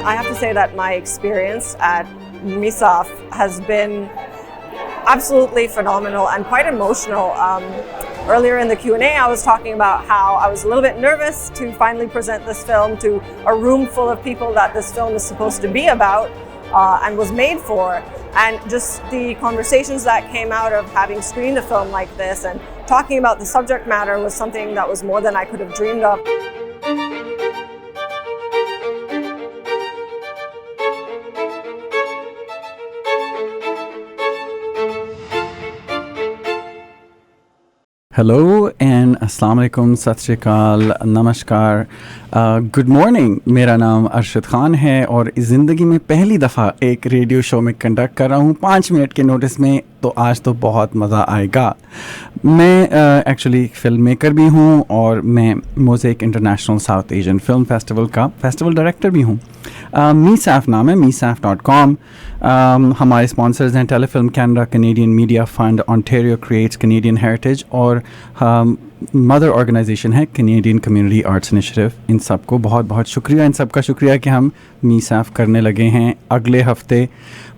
I have to say that my experience at MISAF has been absolutely phenomenal and quite emotional. Earlier in the Q&A, I was talking about how I was a little bit nervous to finally present this film to a room full of people that this film is supposed to be about and was made for. And just the conversations that came out of having screened a film like this and talking about the subject matter was something that was more than I could have dreamed of. Hello and अस्सलाम वालेकुम, सत श्री अकाल, नमस्कार, good morning. मेरा नाम अरशद ख़ान है और इस ज़िंदगी में पहली दफ़ा एक रेडियो शो में कंडक्ट कर रहा हूँ 5 मिनट के नोटिस में, तो आज तो बहुत मज़ा आएगा। मैं एक्चुअली फ़िल्म मेकर भी हूँ और मैं mosaic International South Asian film festival का फेस्टिवल डायरेक्टर भी हूँ। मीसैफ नाम है, मीसैफ.com। हमारे स्पॉन्सर्स हैं telefilm Canada, Canadian Media Fund, Ontario Creates, Canadian heritage और मदर ऑर्गेनाइजेशन है कैनेडियन कम्युनिटी आर्ट्स इनिशिएटिव। इन सब को बहुत बहुत शुक्रिया, इन सब का शुक्रिया कि हम मीसैफ करने लगे हैं। अगले हफ्ते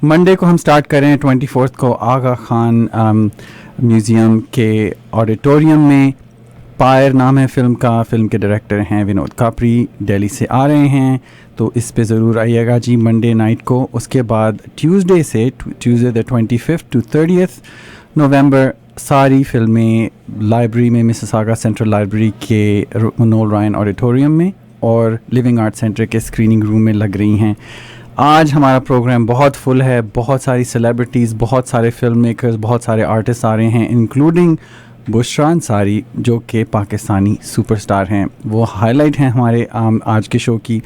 मंडे को हम स्टार्ट करें 24 को आगा खान म्यूज़ियम के ऑडिटोरियम में। पायर नाम है फ़िल्म का, फ़िल्म के डायरेक्टर हैं विनोद कापरी, दिल्ली से आ रहे हैं, तो इस पे ज़रूर आइएगा जी मंडे नाइट को। उसके बाद ट्यूसडे द 25 to 30 नवंबर सारी फ़िल्में लाइब्रेरी में, मिसिसागा सेंट्रल लाइब्रेरी के नोल रायन ऑडिटोरियम में और लिविंग आर्ट सेंटर के स्क्रीनिंग रूम में लग रही हैं। आज हमारा प्रोग्राम बहुत फुल है, बहुत सारी सेलिब्रिटीज़, बहुत सारे फ़िल्म मेकर्स, बहुत सारे आर्टिस्ट आ रहे हैं, इंक्लूडिंग बुशरा अंसारी जो कि पाकिस्तानी सुपरस्टार हैं। वो हाईलाइट हैं हमारे आज के शो की।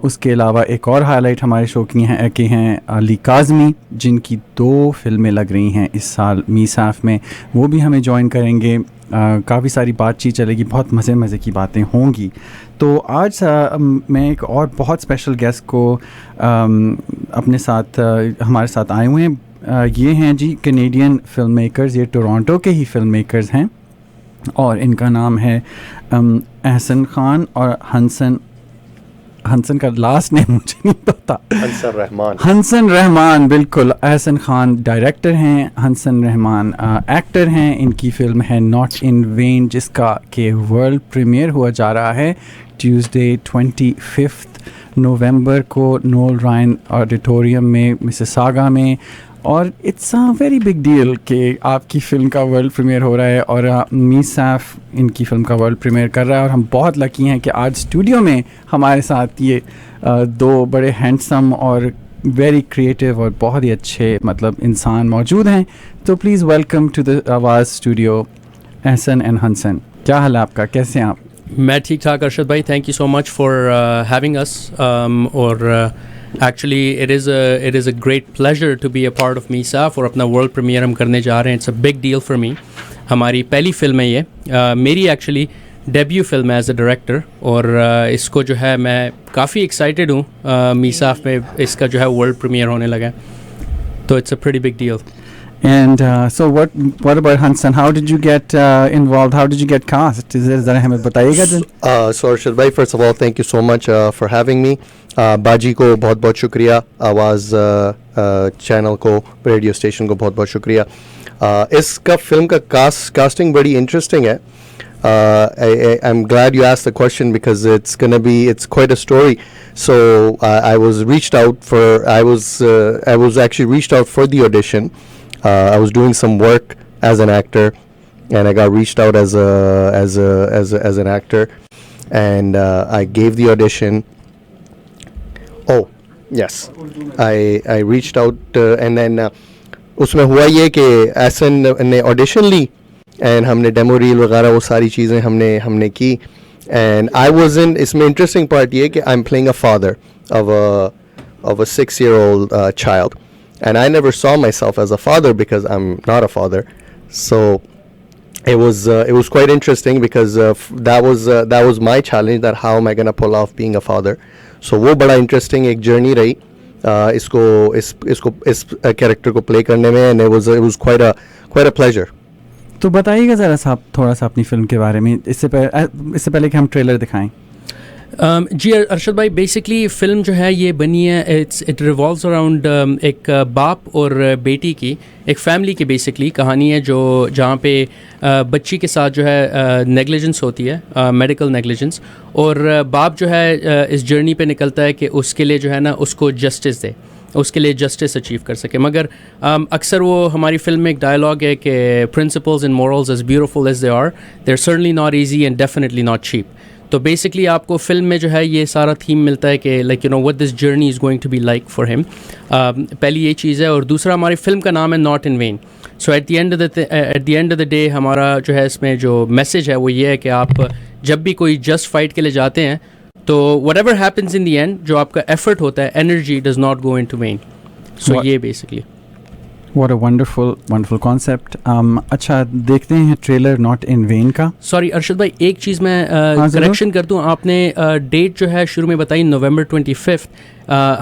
उसके अलावा एक और हाईलाइट हमारे शो की हैं अली काज़मी, जिनकी 2 फिल्में लग रही हैं इस साल मीसैफ में, वो भी हमें ज्वाइन करेंगे। काफ़ी सारी बातचीत चलेगी, बहुत मज़े की बातें होंगी। तो आज मैं एक और बहुत स्पेशल गेस्ट को अपने साथ हमारे साथ आए हुए हैं। ये हैं जी कैनेडियन फिल्म मेकर्स, ये टोरंटो के ही फिल्म मेकर्स हैं और इनका नाम है एहसन खान और हंसन का लास्ट नेम मुझे नहीं पता, हंसन रहमान। बिल्कुल, एहसन खान डायरेक्टर हैं, हंसन रहमान एक्टर हैं। इनकी फिल्म है नॉट इन वेन, जिसका के वर्ल्ड प्रीमियर हुआ जा रहा है ट्यूसडे 25 नवंबर को नोल रायन ऑडिटोरियम में मिसिसागा में। और it's a very big deal कि आपकी फ़िल्म का वर्ल्ड प्रीमियर हो रहा है और मीसैफ इनकी फ़िल्म का वर्ल्ड प्रीमियर कर रहा है। और हम बहुत लकी हैं कि आज स्टूडियो में हमारे साथ ये 2 बड़े हैंडसम और वेरी क्रिएटिव और बहुत ही अच्छे मतलब इंसान मौजूद हैं। तो प्लीज़ वेलकम टू द आवाज़ स्टूडियो एहसन एंड हंसन। क्या हाल है आपका, कैसे हैं आप? मैं ठीक ठाक अरशद भाई, thank you so much for having us. और actually it is a great pleasure to be a part of MISAFF और अपना वर्ल्ड प्रीमियर हम करने जा रहे हैं। It's a big deal for me. हमारी पहली फ़िल्म है ये, मेरी एक्चुअली डेब्यू फिल्म है एज अ डायरेक्टर और इसको जो है मैं काफ़ी एक्साइटेड हूँ। मीसैफ में इसका जो है वर्ल्ड प्रीमियर होने लगा है, तो it's a pretty big deal. And so what about Hansan? How did you get involved? How did you get cast? ज़रा हमें बताइएगा। So Arshad bhai, first of all, thank you so much for having me. बाजी को बहुत बहुत शुक्रिया, आवाज़ channel को, रेडियो स्टेशन को बहुत बहुत शुक्रिया। इसका फिल्म का कास्टिंग बड़ी इंटरेस्टिंग है। I'm glad you asked the question because it's quite a story. So I was actually reached out for the audition. I was doing some work as an actor, and I got reached out as an actor, and I gave the audition. Oh, yes, I reached out, and then उसमें हुआ ये कि एहसन ने audition Lee, and हमने demo reel वगैरह वो सारी चीज़ें हमने की, and I was in. इसमें interesting part ये कि I'm playing a father of a 6-year-old child. And I never saw myself as a father because I'm not a father. So it was quite interesting because that was my challenge, that how am I going to pull off being a father. So वो बड़ा interesting एक journey रही इस character को play करने में, and it was quite a pleasure. तो बताइएगा ज़रा साहब थोड़ा सा अपनी फ़िल्म के बारे में, इससे पहले कि हम ट्रेलर दिखाएं। जी अरशद भाई, बेसिकली फ़िल्म जो है ये बनी है, इट रिवॉल्व्स अराउंड एक बाप और बेटी की, एक फैमिली की बेसिकली कहानी है, जो जहाँ पे बच्ची के साथ जो है नेग्लिजेंस होती है, मेडिकल नेग्लिजेंस, और बाप जो है इस जर्नी पे निकलता है कि उसके लिए जो है ना उसको जस्टिस दे, उसके लिए जस्टिस अचीव कर सके। मगर अक्सर वो हमारी फिल्म में एक डायलॉग है कि principles and morals as beautiful as they are, they are certainly not easy and definitely not cheap. तो बेसिकली आपको फिल्म में जो है ये सारा थीम मिलता है कि like you know what this journey is going to be like for him. पहली ये चीज़ है, और दूसरा हमारी फिल्म का नाम है not in when. So at the end of the day हमारा जो है इसमें जो मैसेज है वो ये है कि आप जब भी कोई जस्ट फाइट के लिए जाते हैं तो whatever happens in the end, जो आपका एफर्ट होता है, energy does not go into vain. So ये basically. What a wonderful concept. अच्छा, देखते हैं ट्रेलर नॉट इन वेन का। सॉरी अरशद भाई, एक चीज़ मैं करेक्शन कर दूं, आपने डेट जो है शुरू में बताई November 25th,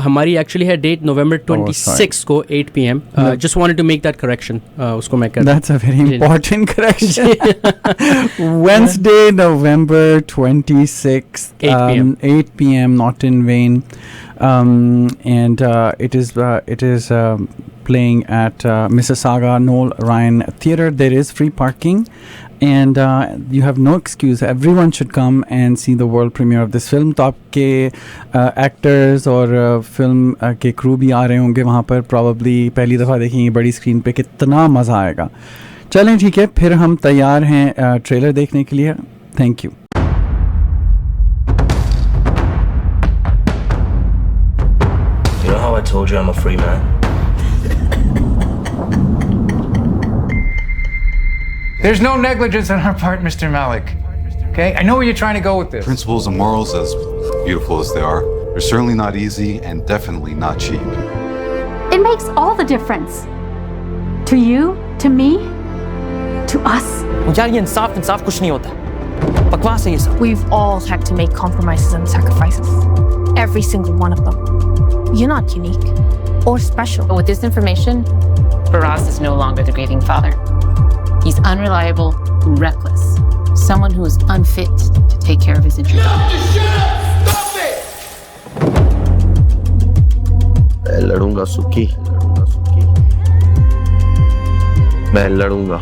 हमारी एक्चुअली है डेट November 26 को 8 PM. Just wanted to make that correction. उसको मैं कर That's a very important correction. Wednesday, November 26th, 8 PM, not in vain. And it is playing at Mississauga Noel Ryan Theatre. There is free parking, and you have no excuse. Everyone should come and see the world premiere of this film. तो आपके actors और film के crew भी आ रहे होंगे वहाँ पर, probably पहली दफ़ा देखेंगे बड़ी स्क्रीन पे, कितना मज़ा आएगा। चलें ठीक है, फिर हम तैयार हैं ट्रेलर देखने के लिए। Thank you. You know how I told you I'm a free man? There's no negligence on our part, Mr. Malik. Okay? I know where you're trying to go with this. Principles and morals, as beautiful as they are, are certainly not easy and definitely not cheap. It makes all the difference. To you, to me, to us. यार ये इंसाफ कुछ नहीं होता, बकवास है ये सब। We've all had to make compromises and sacrifices. Every single one of them. You're not unique or special. But with this information, Faraz is no longer the grieving father. He's unreliable, reckless, someone who is unfit to take care of his interests. Stop it! मैं लड़ूंगा सुकी, मैं लड़ूंगा।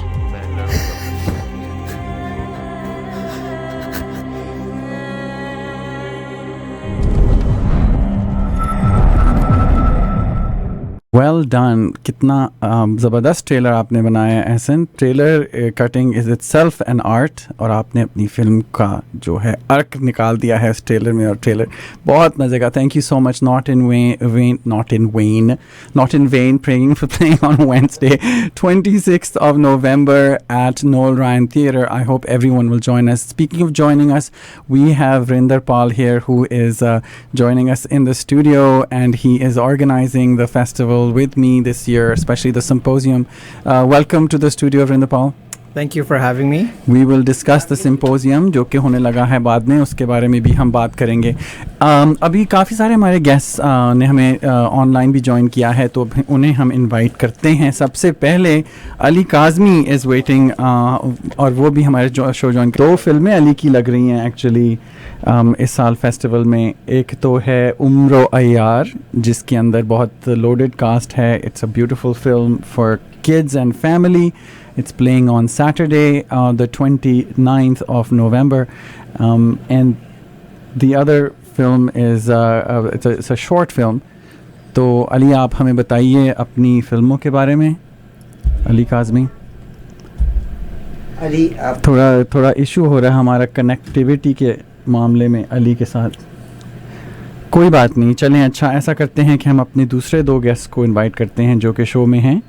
Well done, कितना ज़बरदस्त trailer आपने बनाया है Ehsan. Trailer cutting is itself an art, और आपने अपनी फिल्म का जो है अर्क निकाल दिया है इस ट्रेलर में, और ट्रेलर बहुत मज़े का। Thank you so much. Not in when praying for playing on Wednesday 26th of November at Noel Ryan Theatre. I hope everyone will join us. Speaking of joining us, we have Rinder Pal here, who is joining us in the studio, and he is organizing the festival with me this year, especially the symposium. Welcome to the studio, Rinder Pal. Thank you for having me. We will discuss the symposium जो कि होने लगा है बाद में, उसके बारे में भी हम बात करेंगे। अभी काफ़ी सारे हमारे गेस्ट्स ने हमें ऑनलाइन भी ज्वाइन किया है, तो उन्हें हम इनवाइट करते हैं। सबसे पहले अली काज़मी इज़ वेटिंग, और वो भी हमारे शो ज्वाइन। दो फिल्में अली की लग रही हैं एक्चुअली इस साल फेस्टिवल में। एक तो है उम्रो अय्यार, जिसके अंदर बहुत लोडेड कास्ट है। It's a beautiful film for kids and family. It's playing on Saturday, the 29th of November, and the other film is it's a short film. तो अली, आप हमें बताइए अपनी फिल्मों के बारे में। अली काज़मी, अली थोड़ा इशू हो रहा है हमारा कनेक्टिविटी के मामले में अली के साथ। कोई बात नहीं, चलें अच्छा ऐसा करते हैं कि हम अपने दूसरे दो गेस्ट को इनवाइट करते हैं जो कि शो में हैं।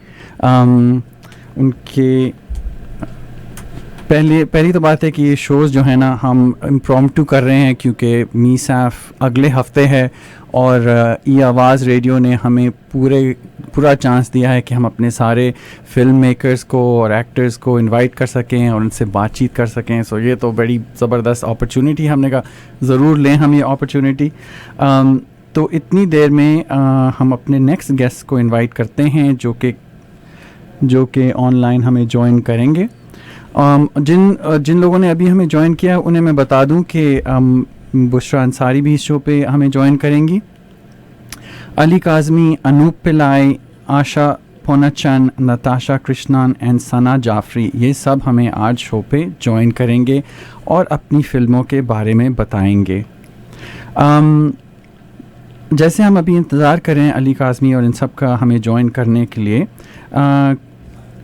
उनके पहली तो बात है कि ये शोज़ जो है ना हम इम्प्रॉम्प्टू कर रहे हैं, क्योंकि मीसाफ अगले हफ्ते है, और ई आवाज़ रेडियो ने हमें पूरा चांस दिया है कि हम अपने सारे फिल्म मेकर्स को और एक्टर्स को इनवाइट कर सकें और उनसे बातचीत कर सकें। सो ये तो बड़ी ज़बरदस्त अपॉर्चुनिटी, हमने कहा ज़रूर लें हम ये अपॉर्चुनिटी। तो इतनी देर में हम अपने नेक्स्ट गेस्ट को इनवाइट करते हैं जो कि ऑनलाइन हमें ज्वाइन करेंगे। जिन लोगों ने अभी हमें ज्वाइन किया उन्हें मैं बता दूं कि बुशरा अंसारी भी इस शो पे हमें ज्वाइन करेंगी। अली काज़मी, अनूप पिल्लाई, आशा पोनाचन, नताशा कृष्णन एंड सना जाफरी, ये सब हमें आज शो पे ज्वाइन करेंगे और अपनी फ़िल्मों के बारे में बताएंगे। जैसे हम अभी इंतज़ार करें अली काज़मी और इन सब का हमें ज्वाइन करने के लिए,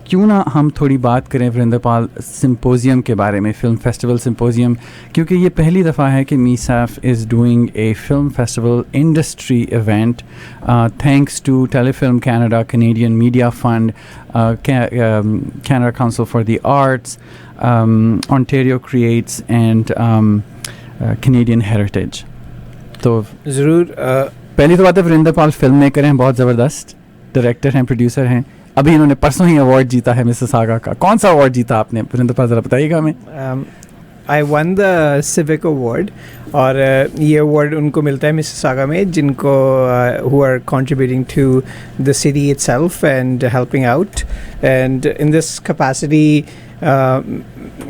क्यों ना हम थोड़ी बात करें वरिंदरपाल सिम्पोजियम के बारे में, फ़िल्म फेस्टिवल सिम्पोजियम, क्योंकि ये पहली दफ़ा है कि MISAFF is doing a film festival industry event thanks to Telefilm Canada, Canadian Media Fund, Canada Council for the Arts, Ontario Creates and Canadian Heritage. तो ज़रूर पहली तो बात है वरिंदरपाल फिल्म मेकर हैं, बहुत ज़बरदस्त डायरेक्टर हैं, प्रोड्यूसर हैं। अभी इन्होंने परसों ही अवार्ड जीता है मिसिसागा का। कौन सा अवार्ड जीता आपने वरिंदरपाल, ज़रा बताइएगा हमें। I one the civic award, और ये अवार्ड उनको मिलता है मिसिसागा में जिनको who are contributing to the city itself and helping out, and in this capacity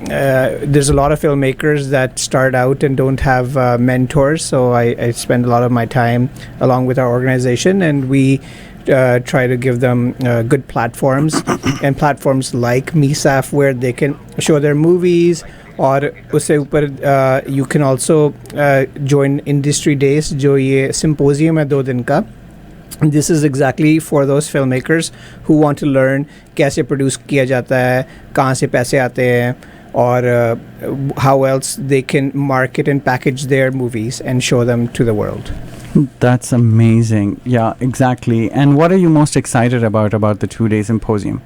there's a lot of filmmakers that start out and don't have mentors, so I spend a lot of my time along with our organization, and we try to give them good platforms and platforms like MISAF where they can show their movies, और उससे ऊपर you can also join industry days जो ये symposium है 2 दिन का. This is exactly for those filmmakers who want to learn कैसे produce किया जाता है, कहाँ से पैसे आते हैं, और how else they can market and package their movies and show them to the world. That's amazing. Yeah, exactly. And what are you most excited about the 2-day symposium?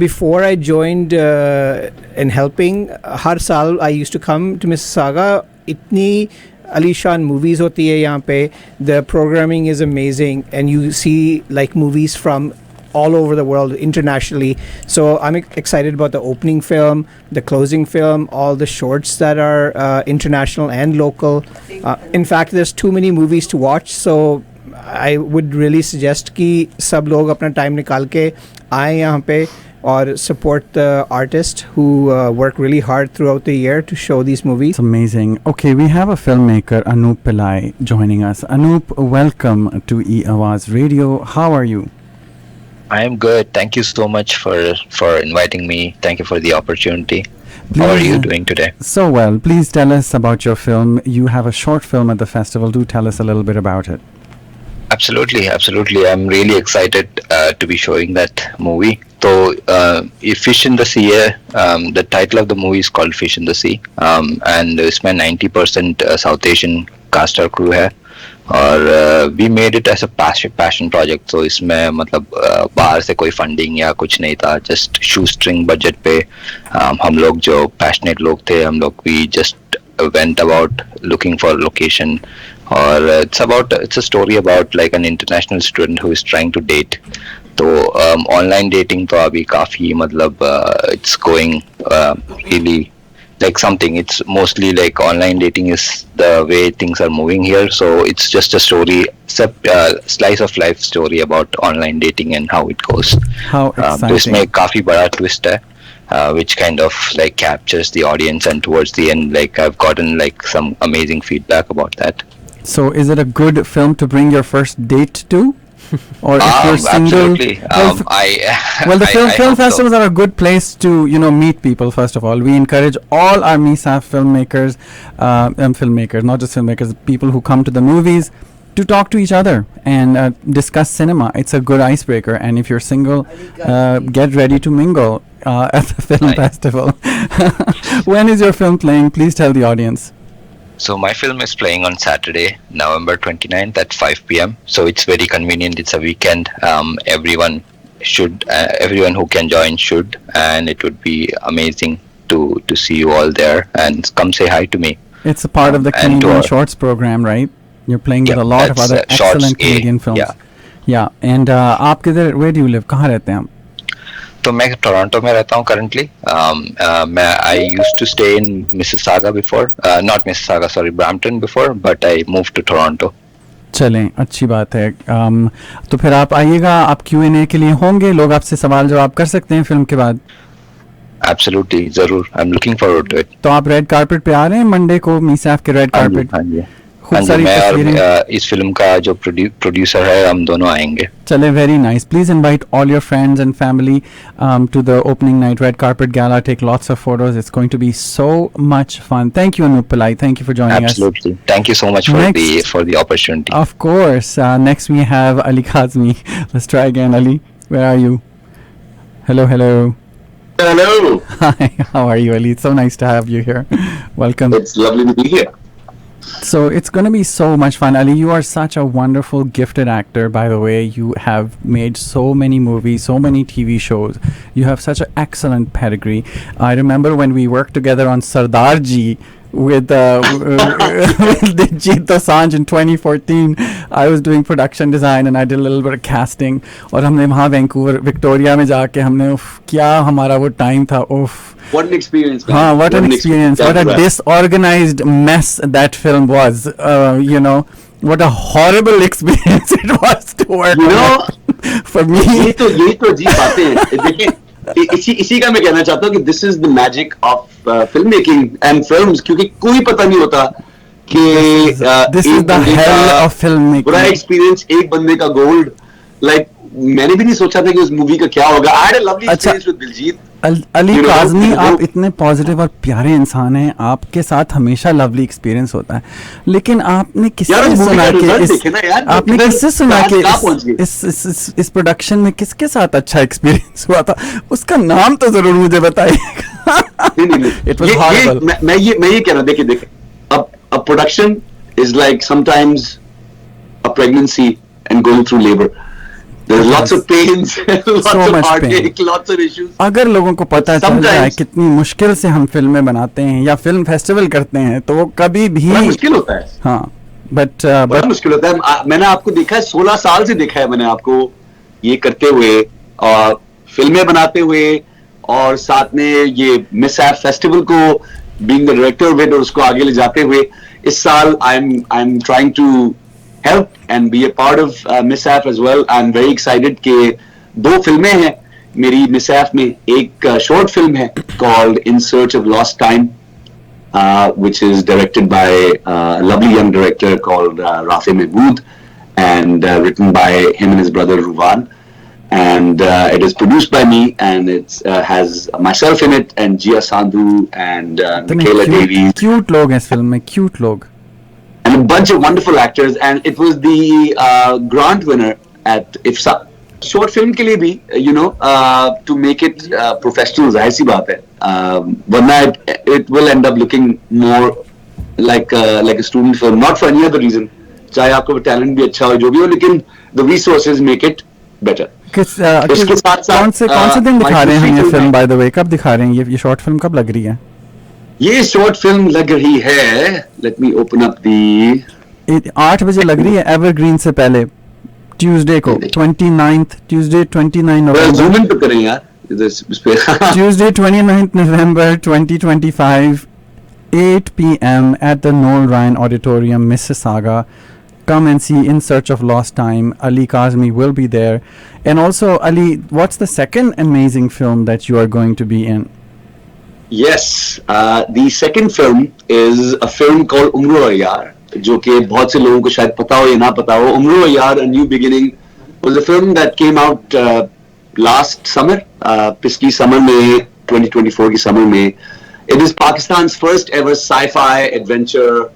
Before I joined in helping, हर साल I used to come to Mississauga. इतनी आलीशान movies होती है यहाँ पे. The programming is amazing, and you see like movies from all over the world, internationally. So I'm excited about the opening film, the closing film, all the shorts that are international and local. In fact, there's too many movies to watch, so I would really suggest कि सब लोग अपना time निकाल के आए यहाँ पे और support the artists who work really hard throughout the year to show these movies. It's amazing. Okay, we have a filmmaker, Anup Pillai, joining us. Anup, welcome to E-Awaz Radio. How are you? I am good. Thank you so much for inviting me. Thank you for the opportunity. Please, how are you doing today? So well. Please tell us about your film. You have a short film at the festival. Do tell us a little bit about it. Absolutely. I'm really excited to be showing that movie. So, Fish in the Sea है. The title of the movie is called Fish in the Sea. And इसमें 90% South Asian cast और crew है. और we made it as a passion project. So इसमें मतलब बाहर से कोई फंडिंग या कुछ नहीं था. Just shoestring budget पे हम लोग जो passionate लोग थे, हम लोग we just went about looking for location. और it's a story about like an international student who is trying to date. तो online dating तो अभी काफी मतलब it's going really like something. It's mostly like online dating is the way things are moving here. So it's just a story, slice of life story about online dating and how it goes. How exciting! तो इसमें काफी बड़ा twist है, which kind of like captures the audience, and towards the end, like I've gotten like some amazing feedback about that. So is it a good film to bring your first date to? Or if you're single, absolutely. Well, the film festivals are a good place to meet people. First of all, we encourage all our MISAF filmmakers, not just filmmakers, people who come to the movies, to talk to each other and discuss cinema. It's a good icebreaker. And if you're single, get ready to mingle at the film festival. When is your film playing? Please tell the audience. So my film is playing on Saturday, November 29th at 5 p.m. So it's very convenient. It's a weekend. Everyone who can join should, and it would be amazing to see you all there and come say hi to me. It's a part of the Canadian Shorts program, right? You're playing with a lot of other excellent Canadian films. Yeah. And where do you live? कहाँ रहते हैं आप? तो मैं Toronto में रहता हूँ currently. I used to stay in Mississauga before, not Mississauga, sorry, Brampton before, but I moved to Toronto. चलें, अच्छी बात है. तो फिर आप आइएगा, आप Q&A के लिए होंगे, लोग आपसे सवाल जवाब कर सकते हैं फिल्म के बाद. Absolutely, जरूर. I'm looking forward to it. तो आप रेड कारपेट पे आ रहे हैं मंडे को मीसाफ के रेड कारपेट? हाँ जी. खूब सारी तस्वीरें. इस फिल्म का जो प्रोड्यूसर है हम दोनों आएंगे. चले, very nice. Please invite all your friends and family to the opening night red carpet gala. Take lots of photos. It's going to be so much fun. Thank you, Anup Pillai. Thank you for joining us. Absolutely. Thank you so much for the opportunity. Of course. Next we have Ali Kazmi. Let's try again. Ali, where are you? Hello. Hello. Hi. How are you, Ali? It's so nice to have you here. Welcome. It's lovely to be here. So it's going to be so much fun. Ali, you are such a wonderful, gifted actor, by the way. You have made so many movies, so many TV shows. You have such an excellent pedigree. I remember when we worked together on Sardar Ji with Diljit Dosanjh in 2014. I was doing production design and I did a little bit of casting. और हमने वहाँ Vancouver Victoria में जाके हमने क्या हमारा वो time था. What an experience. हाँ, what an experience. What a disorganized mess that film was. You know, what a horrible experience it was to work on. For me. यही तो जी बातें हैं. देखिए, इसी का मैं कहना चाहता हूँ कि this is the magic of filmmaking and films, क्योंकि कोई पता नहीं होता कि this is the hell of filmmaking. बुरा एक्सपीरियंस एक बंदे का गोल्ड. लाइक मैंने भी नहीं सोचा था कि उस मूवी का क्या होगा. I had a lovely experience with Diljit. Ali Kazmi, आप इतने पॉजिटिव और प्यारे इंसान हैं, आपके साथ हमेशा लवली एक्सपीरियंस होता है. लेकिन आपने किससे सुना कि इस प्रोडक्शन में किसके साथ अच्छा एक्सपीरियंस हुआ था? उसका नाम तो जरूर मुझे बताइएगा. मैं ये कह रहा हूँ, देखिए अब production is like sometimes a pregnancy and going through labour. There's lots of pains, lots of heartache, lots of issues. अगर लोगों को पता चल जाए कितनी मुश्किल से हम फिल्में बनाते हैं या फिल्म फेस्टिवल करते हैं, तो वो कभी भी मुश्किल होता है. हाँ, बड़ा मुश्किल होता है. मैंने आपको देखा है, 16 साल से देखा है मैंने आपको ये करते हुए और फिल्में बनाते हुए और साथ में ये मिसहैप फेस्टिवल को बीइंग द डायरेक्टर विद और उसको आगे ले जाते हुए. इस साल I am trying to help and be a part of MISAF as well. I'm very excited कि 2 फिल्में हैं मेरी MISAF में. एक short film है called In Search of Lost Time, which is directed by a lovely young director called Rafi Mehmood and written by him and his brother Ruvan. And it is produced by me and it has myself in it and Jia Sandhu and Michaela Davies. Cute लोग हैं इस film में, cute लोग. And a bunch of wonderful actors, and it was the grant winner at IFSA. Short film के लिए भी, you know, to make it professional, जाहिर सी बात है. वरना it will end up looking more like a student film, not for any other reason. चाहे आपका talent भी अच्छा हो, जो भी हो, लेकिन the resources make it better. इसके साथ कौन से दिन दिखा रहे हैं ये फिल्म, by the way? कब दिखा रहे हैं ये शॉर्ट फिल्म, कब लग रही है? ये शॉर्ट फिल्म लग रही है, let me open up the 8 बजे लग रही है एवरग्रीन से पहले, ट्यूसडे को 29th, Tuesday 29 November. Zoom in तो करें यार इस पे. Tuesday 29th November 2025, 8 p.m. at the Noel Ryan Auditorium, Mississauga. Come and see In Search of Lost Time. Ali Kazmi will be there. And also, Ali, what's the second amazing film that you are going to be in? Yes, the second film is a film called Umro Yar, जो कि बहुत से लोगों को शायद पता हो या ना पता हो. Umro Yar, A New Beginning was a film that came out last summer, पिछली summer में, 2024 की summer में. It is Pakistan's first ever sci-fi adventure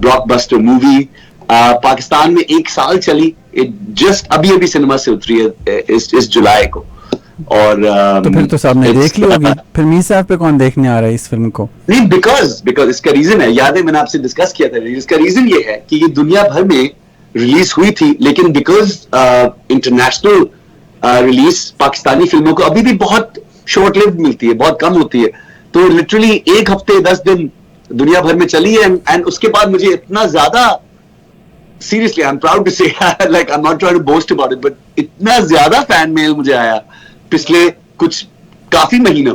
blockbuster movie. Pakistan में 1 साल चली. It just अभी सिनेमा से उतरी है इस जुलाई को. और तो फिर तो सबने देख ली होगी. फिर मीसाफ पे कौन देखने आ रहा है इस फिल्म को? नहीं, बिकॉज इसका रीजन है, याद है मैंने आपसे डिस्कस किया था. इसका रीजन ये है कि ये दुनिया भर में रिलीज हुई थी, लेकिन बिकॉज इंटरनेशनल रिलीज पाकिस्तानी फिल्मों को अभी भी बहुत शॉर्ट लिव्ड मिलती है, बहुत कम होती है. तो लिटरली 1 हफ्ते 10 दिन दुनिया भर में चली है. एंड उसके बाद मुझे इतना ज्यादा, seriously I am proud to say, like I am not trying to boast about it, but इतना ज्यादा फैन मेल मुझे आया पिछले कुछ काफी महीनों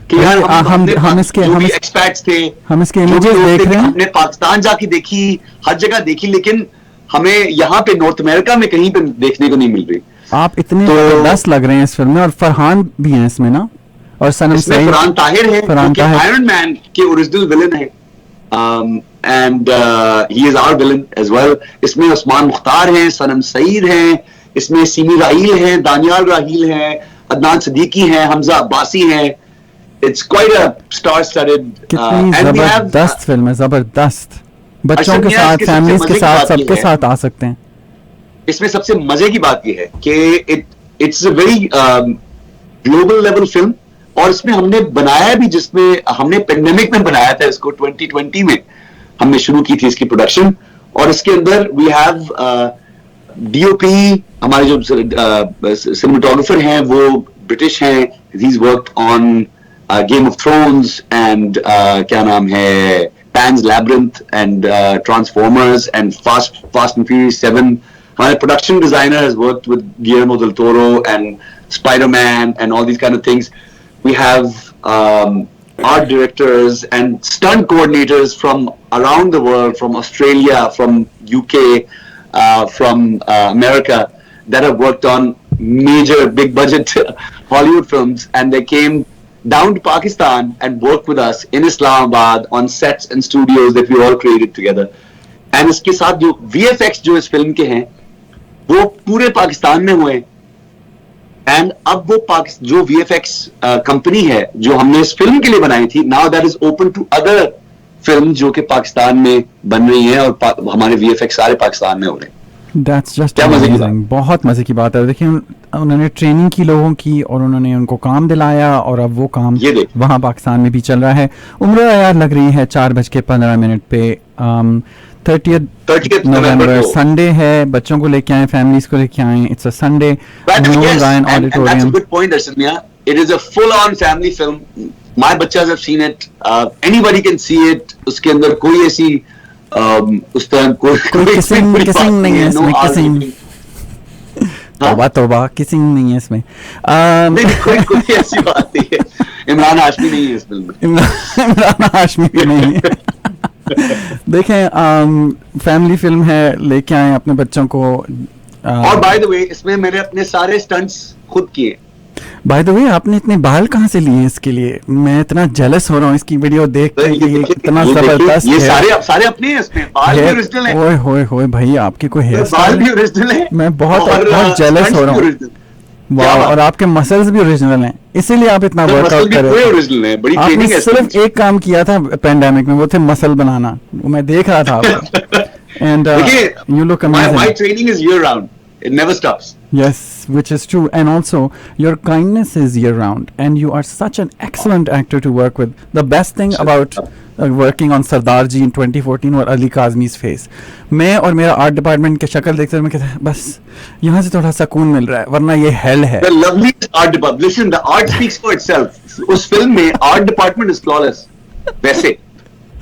कि यार हम इसके एक्सपर्ट्स थे, हम इसके इमेजेस देख रहे हैं. हमने पाकिस्तान जाके देखी, हर जगह देखी, लेकिन हमें यहाँ पे नॉर्थ अमेरिका में कहीं पे देखने को नहीं मिल रही. आप इतने जबरदस्त लग रहे हैं इस फिल्म में, और फरहान भी हैं इसमें ना. और सनम इसमें सईद, फरहान ताहिर है फरहान जो कि ताहिर। आयरन मैन के ओरिजिनल विलन है, and he is our villain as well. इसमें उस्मान मुख्तार हैं, सनम सईद हैं, इसमें सीमी राहील हैं, दानियाल राहील हैं, अदनान सिद्दीकी हैं, हमजा अब्बासी हैं। It's quite a star studded कितनी जबरदस्त फिल्म है, जबरदस्त। बच्चों के साथ, फैमिलीज के साथ, सबके साथ आ सकते हैं। इसमें सबसे मजे की बात यह है कि it's a very global level film, और इसमें हमने बनाया भी, जिसमें हमने पेंडेमिक में बनाया था इसको, 2020 में हमने शुरू की थी इसकी प्रोडक्शन। और इसके अंदर वी हैव डीओपी, हमारे जो सिनेमेटोग्राफर हैं वो ब्रिटिश हैं, he is worked on game of thrones and क्या नाम है, pans labyrinth and transformers and fast and furious 7। हमारे production designer has worked with Guillermo del Toro and Spider-Man and all these kind of things. We have art directors and stunt coordinators from around the world, from Australia, from UK, from America, that have worked on major big budget Hollywood films, and they came down to Pakistan and worked with us in Islamabad on sets and studios that we all created together. And इसके साथ जो VFX जो इस film के हैं वो पूरे पाकिस्तान में हुए, एंड अब वो जो VFX कंपनी है जो हमने इस फिल्म के लिए बनाई थी, now that is open to other film जो कि पाकिस्तान में बन रही हैं, और हमारे VFX सारे पाकिस्तान में हो रहे हैं। That's just amazing. बहुत मजे की बात है। देखिए उन्होंने ट्रेनिंग की लोगों की, और उन्होंने उनको काम दिलाया, और अब वो काम वहाँ पाकिस्तान में भी चल रहा है। उम्र यार लग रही है 4:15 पे 30th नवंबर संडे है। बच्चों को लेके आए, फैमिलीज को लेके आए। It's a Sunday, Ryan Auditorium. Good point Arshad मियां, it is a full on family film. My बच्चास have seen it, anybody can see it. उसके अंदर कोई ऐसी उस तरह कोई किसिंग नहीं है इसमें, किसिंग तौबा किसिंग नहीं है इसमें। कोई ऐसी बात नहीं है। इमरान हाशमी नहीं है इस फिल्म में, इमरान हाशमी भी नहीं है। देखें फैमिली फिल्म है, लेके आए अपने बच्चों को। और बाय द वे इसमें मैंने अपने सारे स्टंट्स खुद किए। बाय द वे आपने इतने बाल कहाँ से लिए इसके लिए? मैं इतना जेलस हो रहा हूँ इसकी वीडियो देख के, ये कितना जबरदस्त है। ये सारे अपने हैं, इसमें बाल भी ओरिजिनल हैं। ओए होए भाई, आपकी कोई हेयर बाल भी ओरिजिनल है। मैं बहुत जेलस हो रहा हूँ। वाह, और आपके मसल्स भी ओरिजिनल हैं, इसीलिए आप इतना वर्कआउट कर रहे हैं। आपने सिर्फ एक काम किया था पेंडेमिक में, वो थे मसल बनाना। मैं देख रहा था आपको। And you look amazing. My training is year round, it never stops. Yes, which is true. And also your kindness is year round, and you are such an excellent actor to work with. The best thing about working on Sardar Ji in 2014 or Ali Kazmi's face, मैं और मेरा art department के शक्ल देखते हुए मैं कहता बस यहाँ से थोड़ा सुकून मिल रहा है, वरना ये हेल है। The lovely art department. Listen, the art speaks for itself. उस फिल्म में आर्ट डिपार्टमेंट is flawless. वैसे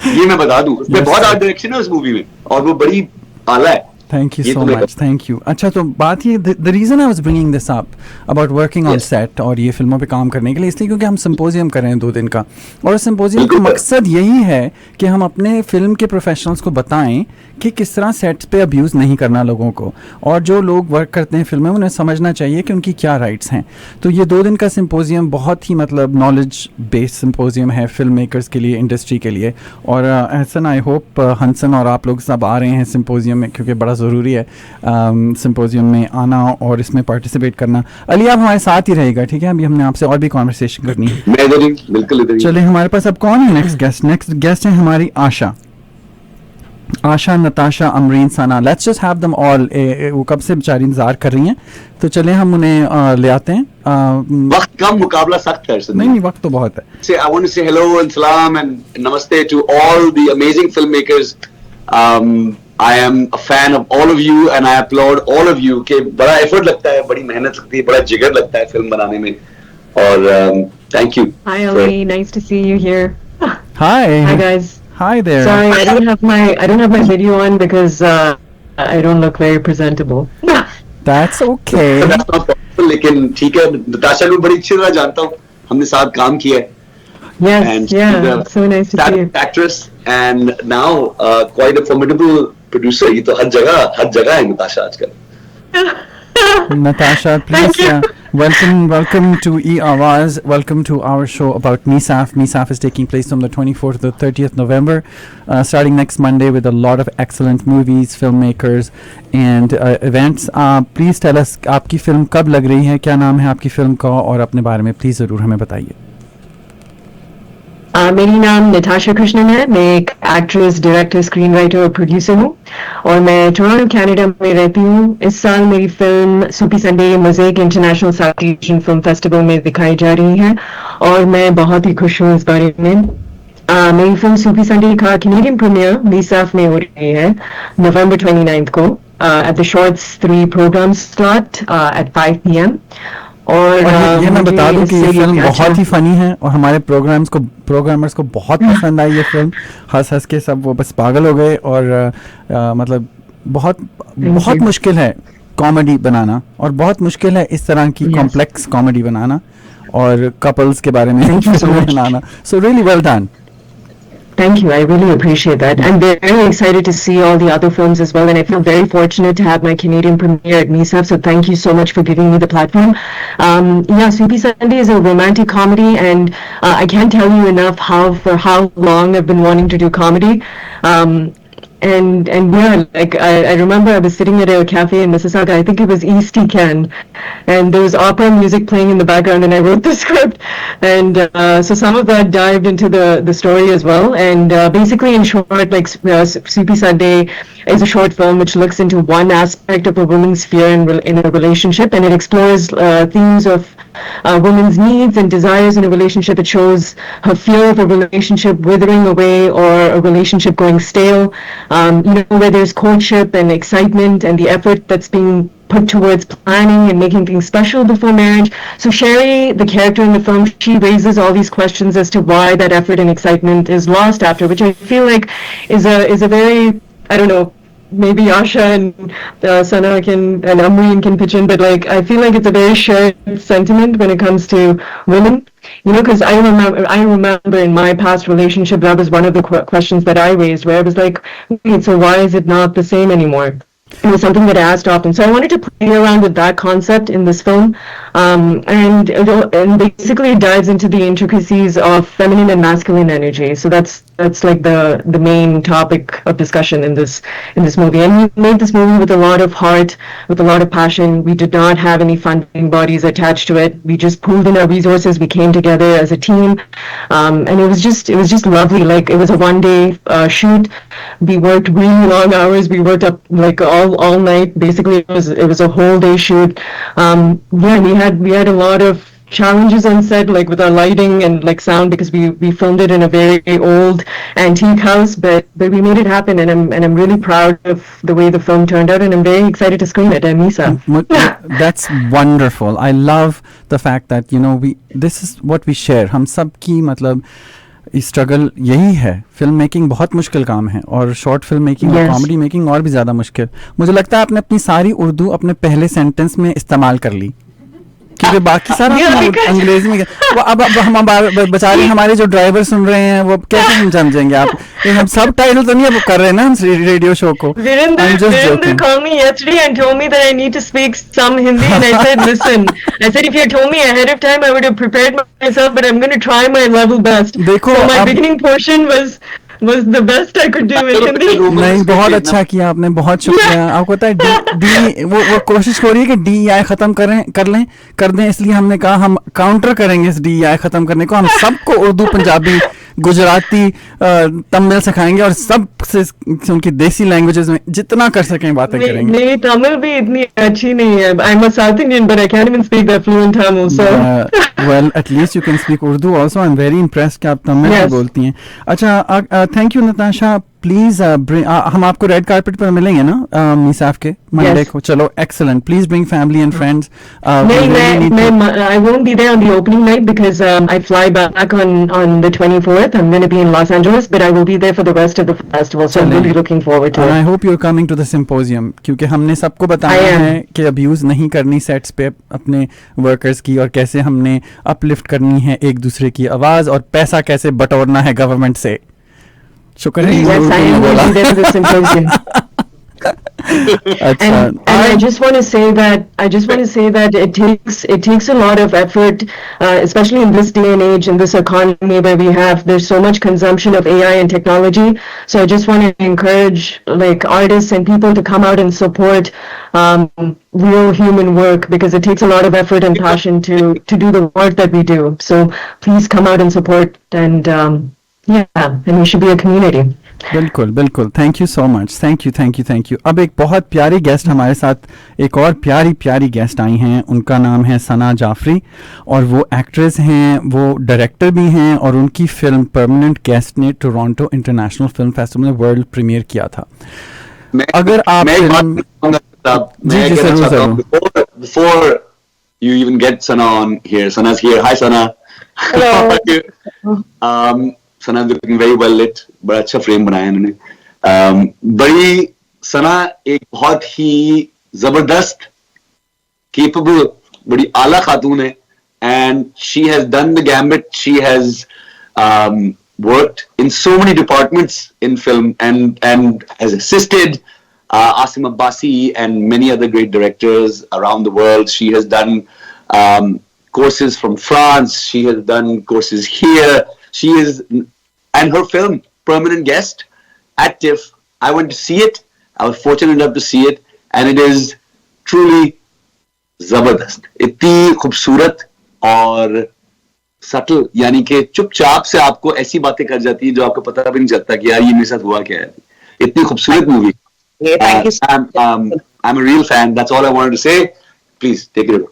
ये मैं बता दूं, उसमें बहुत आर्ट डायरेक्शन है उस मूवी में, और वो बड़ी आला है। Thank you so much. Thank you. अच्छा, तो बात ये, the reason I was bringing this up about working on set और ये फिल्मों पे काम करने के लिए, इसलिए क्योंकि हम सिम्पोजियम कर रहे हैं 2 दिन का, और सिम्पोजियम का मकसद यही है कि हम अपने फिल्म के प्रोफेशनल्स को बताएं कि किस तरह सेट्स पे अब्यूज़ नहीं करना लोगों को, और जो लोग वर्क करते हैं फिल्म में उन्हें समझना चाहिए कि उनकी क्या राइट्स हैं। तो ये 2 दिन का सिम्पोजियम बहुत ही मतलब नॉलेज बेस्ड सिम्पोजियम है फिल्म मेकर्स के लिए, इंडस्ट्री के लिए। और एहसन, आई होप हंसन और आप लोग सब आ रहे हैं सिम्पोजियम में, क्योंकि बड़ा ज़रूरी है सिम्पोजियम में आना और इसमें पार्टिसिपेट करना। अली आप हमारे साथ ही रहेगा, ठीक है? अभी हमने आपसे और भी कॉन्वर्सेशन करनी है। बिल्कुल। चलिए, हमारे पास अब कौन है नेक्स्ट गेस्ट है हमारी Asha, Natasha, Amreen, Sana. Let's just have them all. वो कब से बेचारी इंतजार कर रही हैं, तो चले हम उन्हें ले आते हैं। वक्त कम, मुकाबला सख्त है। नहीं, वक्त तो बहुत है। I want to say hello and salam and namaste to all the amazing filmmakers. I am a fan of all of you and I applaud all of you कि बड़ा एफर्ट लगता है, बड़ी मेहनत लगती है, बड़ा जिगर लगता है फिल्म बनाने में, और thank you. Hi Ali, nice to see you here. Hi guys. Hi there. Sorry, I don't have my video on because I don't look very presentable. That's okay. लेकिन ठीक है, नताशा को बड़ी अच्छी तरह जानता हूँ, हमने साथ काम किया है। Yes, so nice to see you. Actress and now quite a formidable producer. ये तो हर जगह है नताशा आजकल। Natasha, please Welcome to E-Awaz. Welcome to our show about MISAF. MISAF is taking place from the 24th to the 30th November, starting next Monday with a lot of excellent movies, filmmakers and events. Please tell us आपकी film कब लग रही है, क्या नाम है आपकी film का, और अपने बारे में प्लीज़ ज़रूर हमें बताइए. मेरी नाम नताशा कृष्णन है. मैं एक एक्ट्रेस, डायरेक्टर, स्क्रीन राइटर और प्रोड्यूसर हूँ और मैं टोरंटो कनाडा में रहती हूँ. इस साल मेरी film Sufi Sunday Mosaic International South Asian Film Festival में दिखाई जा रही है और मैं बहुत ही खुश हूँ इस बारे में. मेरी फिल्म सूफी संडे का कैनेडियन प्रीमियर MISAF में हो रही है November 29th को at the Shorts 3 program slot at 5 p.m. और ये मैं बता दूं कि ये फिल्म बहुत ही फनी है और हमारे प्रोग्रामर्स को बहुत पसंद आई ये फिल्म. हंस के सब वो बस पागल हो गए और मतलब बहुत मुश्किल है कॉमेडी बनाना और बहुत मुश्किल है इस तरह की कॉम्प्लेक्स कॉमेडी बनाना और कपल्स के बारे में बनाना. So really well done. Thank you. I really appreciate that. I'm very excited to see all the other films as well, and I feel very fortunate to have my Canadian premiere at MISAF, so thank you so much for giving me the platform. Soupy Sunday is a romantic comedy, and I can't tell you enough for how long I've been wanting to do comedy. And yeah, like I remember I was sitting at a cafe in Mississauga, I think it was East Can, and there was opera music playing in the background, and I wrote the script, and so some of that dived into the story as well. And basically, in short, like Soupy Sunday is a short film which looks into one aspect of a woman's sphere in a relationship, and it explores themes of women's needs and desires in a relationship. It shows her fear of a relationship withering away or a relationship going stale. Where there's courtship and excitement and the effort that's being put towards planning and making things special before marriage. So Sherry, the character in the film, she raises all these questions as to why that effort and excitement is lost after, which I feel like is a very, I don't know, maybe Asha and Sana and Amreen can pitch in, but like I feel like it's a very shared sentiment when it comes to women. Because I remember in my past relationship, that was one of the questions that I raised, where I was like, wait, so why is it not the same anymore? It was something that I asked often. So I wanted to play around with that concept in this film. And basically it dives into the intricacies of feminine and masculine energy. So that's like the main topic of discussion in this movie. And we made this movie with a lot of heart, with a lot of passion. We did not have any funding bodies attached to it. We just pooled in our resources. We came together as a team. And it was just lovely. Like it was a one-day shoot. We worked really long hours. We worked up like all night. Basically it was a whole day shoot. We had a lot of challenges on set, like with our lighting and like sound, because we filmed it in a very old antique house, but we made it happen, and I'm really proud of the way the film turned out, and I'm very excited to screen it at MISAF. That's wonderful. I love the fact that this is what we share. हम सब की मतलब struggle यही है. Film making बहुत मुश्किल काम है और शॉर्ट फिल्म मेकिंग और कॉमेडी मेकिंग और भी ज़्यादा मुश्किल. मुझे लगता है आपने अपनी सारी उर्दू अपने पहले सेंटेंस में इस्तेमाल कर ली, क्योंकि बाकी सारा अंग्रेजी में. वो अब हम बेचारे हमारे जो ड्राइवर सुन रहे हैं वो कैसे हम समझेंगे. आप हम सब टाइटल तो नहीं अब कर रहे हैं ना हम रेडियो शो को. Virendra called me yesterday and told me that I need to speak some Hindi, and I said, listen, if you had told me ahead of time, I would have prepared myself, but I'm going to try my level best. So my beginning portion was the best I could do in Hindi. नहीं, बहुत अच्छा किया आपने, बहुत शुक्रिया. आपको पता है वो कोशिश हो रही है कि DEI खत्म कर दें, इसलिए हमने कहा हम काउंटर करेंगे इस DEI खत्म करने को. हम सबको उर्दू, पंजाबी, गुजराती, तमिल सिखाएंगे और सब से उनकी देसी लैंग्वेजेस में जितना कर सकें बातें करेंगे. नहीं, तमिल भी इतनी अच्छी नहीं है. I'm a South Indian, but I can't even speak that fluent Tamil. So well, at least you can speak Urdu also. I'm very impressed कि आप तमिल में बोलती हैं. अच्छा, थैंक यू नताशा. प्लीज हम आपको रेड कार्पेट पर मिलेंगे ना MISAF के मंडे को. चलो, excellent. Please bring family and friends. I won't be there on the opening night because I fly back on the 24th. I'm going to be in Los Angeles, but I will be there for the rest of the festival. So I'm really looking forward to it. I hope you're coming to the symposium, क्योंकि हमने सबको बताया है कि abuse नहीं करनी sets पे अपने वर्कर्स की, और कैसे हमने अपलिफ्ट करनी है एक दूसरे की आवाज, और पैसा कैसे बटोरना है गवर्नमेंट से. शुक्र है. And I just want to say that it takes a lot of effort, especially in this day and age, in this economy where there's so much consumption of AI and technology. So I just want to encourage like artists and people to come out and support real human work, because it takes a lot of effort and passion to do the work that we do. So please come out and support, and we should be a community. बिल्कुल बिल्कुल, thank you so much, thank you. अब एक बहुत प्यारी guest हमारे साथ, एक और प्यारी गेस्ट आई हैं. उनका नाम है सना जाफरी और वो एक्ट्रेस हैं, वो डायरेक्टर भी हैं, और उनकी फिल्म परमानेंट गेस्ट ने टोरंटो इंटरनेशनल फिल्म फेस्टिवल में वर्ल्ड प्रीमियर किया था. अगर आप before you even get Sana on here, Sana's here. Hi Sana. Hello. How are you? Sana looking very well lit. बड़ा अच्छा फ्रेम बनाया इन्होंने. बड़ी सना एक बहुत ही जबरदस्त, capable, बड़ी आला खातून है, and she has done the gambit. She has worked in so many departments in film and has assisted Asim Abbasi and many other great directors around the world. She has done courses from France. She has done courses here. She is, and her film Permanent Guest at TIFF, I went to see it. I was fortunate enough to see it, and it is truly जबरदस्त. इतनी खूबसूरत और subtle, यानी कि चुपचाप से आपको ऐसी बातें कर जाती है जो आपको पता भी नहीं चलता कि यार ये मेरे साथ हुआ क्या है. इतनी खूबसूरत movie. I'm a real fan. That's all I wanted to say. Please take it over.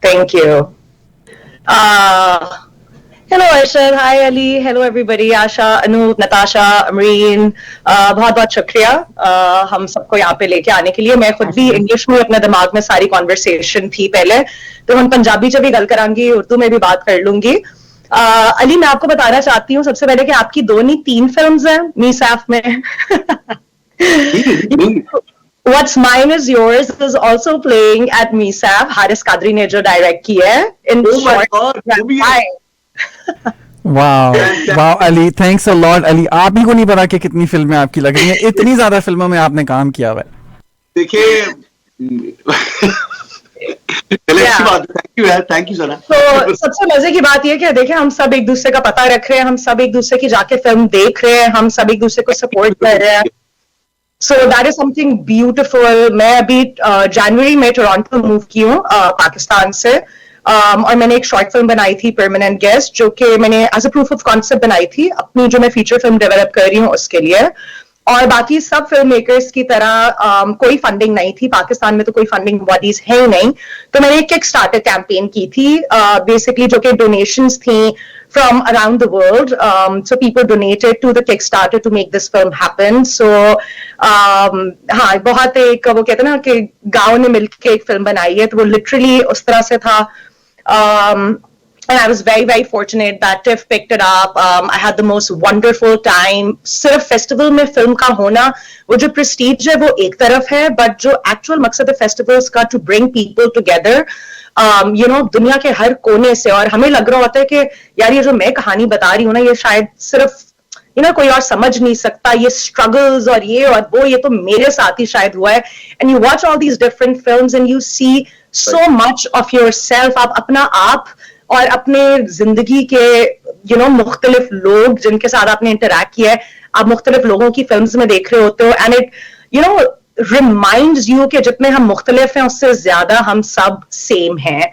Thank you. Hello Arshad, hi Ali, hello everybody, Asha, Anoop, Natasha, Amreen, बहुत बहुत शुक्रिया हम सबको यहाँ पे लेके आने के लिए. मैं खुद भी इंग्लिश में अपने दिमाग में सारी कॉन्वर्सेशन थी पहले, तो हम पंजाबी च भी गल करांगी, उर्दू में भी बात कर लूंगी. अली, मैं आपको बताना चाहती हूँ सबसे पहले कि आपकी 2 नहीं 3 फिल्म्स हैं मीसाफ में. What's mine is yours is also playing at मीसाफ. Haris Qadri ने जो डायरेक्ट किया है. Oh my God! वाह Ali, thanks a lot Ali. आप ही को नहीं पता कि कितनी फिल्में आपकी लग रही हैं, इतनी ज्यादा फिल्मों में आपने काम किया हुआ है. देखिए, थैंक यू सना. तो सबसे मजे की बात यह कि देखिए हम सब एक दूसरे का पता रख रहे हैं, हम सब एक दूसरे की जाके फिल्म देख रहे हैं, हम सब एक दूसरे को सपोर्ट कर रहे हैं. So that is something beautiful. मैं अभी जनवरी में टोरंटो मूव की हूँ पाकिस्तान से, और मैंने एक शॉर्ट फिल्म बनाई थी परमानेंट गेस्ट, जो कि मैंने as a proof of concept बनाई थी अपनी जो मैं फीचर फिल्म डेवलप कर रही हूँ उसके लिए. और बाकी सब फिल्म मेकर्स की तरह कोई फंडिंग नहीं थी. पाकिस्तान में तो कोई फंडिंग बॉडीज है ही नहीं, तो मैंने एक किक स्टार्टर कैंपेन की थी बेसिकली, जो कि डोनेशंस थी from around the world. So people donated to the Kickstarter to make this film happen. So हाँ, बहुत एक वो कहते हैं ना कि गांव ने मिलके एक फिल्म बनाई है, तो वो लिटरली उस तरह से था. And I was very, very fortunate that TIFF picked it up. I had the most wonderful time. सिर्फ फेस्टिवल में फिल्म का होना, वो जो प्रेस्टीज है वो एक तरफ है, बट जो एक्चुअल मकसद है फेस्टिवल्स का, टू ब्रिंग पीपल टुगेदर, दुनिया के हर कोने से. और हमें लग रहा होता है कि यार ये जो मैं कहानी बता रही हूँ ना, ये शायद सिर्फ कोई और समझ नहीं सकता, ये स्ट्रगल्स और ये और वो, ये तो मेरे साथ ही शायद हुआ है. And you watch all these different films and you see so much of yourself. आप अपना आप और अपने जिंदगी के मुख्तलिफ लोग जिनके साथ आपने इंटरैक्ट किया है, आप मुख्तलिफ लोगों की फिल्म्स में देख रहे होते हो, एंड इट reminds you कि जितने हम मुख्तलिफ हैं उससे ज्यादा हम सब सेम हैं.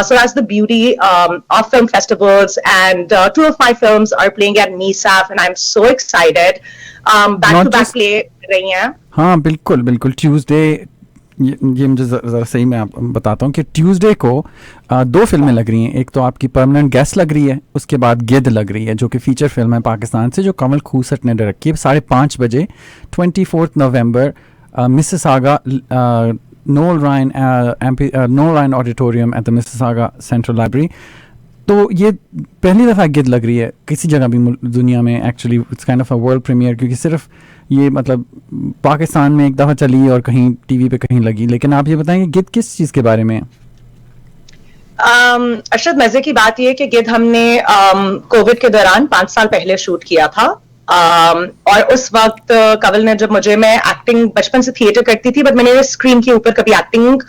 So that's the beauty of film festivals, and 2 of my films are playing at MISAF, and I'm so excited. Back to back play रही हैं. हाँ बिल्कुल. ट्यूसडे, ये मुझे ज़रा सही मैं आप बताता हूँ कि ट्यूसडे को 2 फिल्में लग रही हैं. एक तो आपकी परमानेंट गेस्ट लग रही है, उसके बाद गिद्ध लग रही है, जो कि फीचर फिल्म है पाकिस्तान से, जो कमल खूसट ने डायरेक्ट की है. 5:30 बजे 24 नवंबर Mississauga, Noel Ryan Auditorium at the Mississauga Central Library. तो ये पहली दफ़ा गिद्ध लग रही है किसी जगह भी दुनिया में. Actually it's kind of a world premiere, क्योंकि सिर्फ ये मतलब पाकिस्तान में एक दफ़ा चली और कहीं टीवी पे कहीं लगी. लेकिन आप ये बताएंगे गिद्ध किस चीज़ के बारे में? अरशद, मजे की बात ये है कि गिद्ध हमने कोविड के दौरान 5 साल पहले शूट किया था, और उस वक्त कवल ने जब मुझे, मैं एक्टिंग बचपन से थिएटर करती थी, बट मैंने स्क्रीन के ऊपर कभी एक्टिंग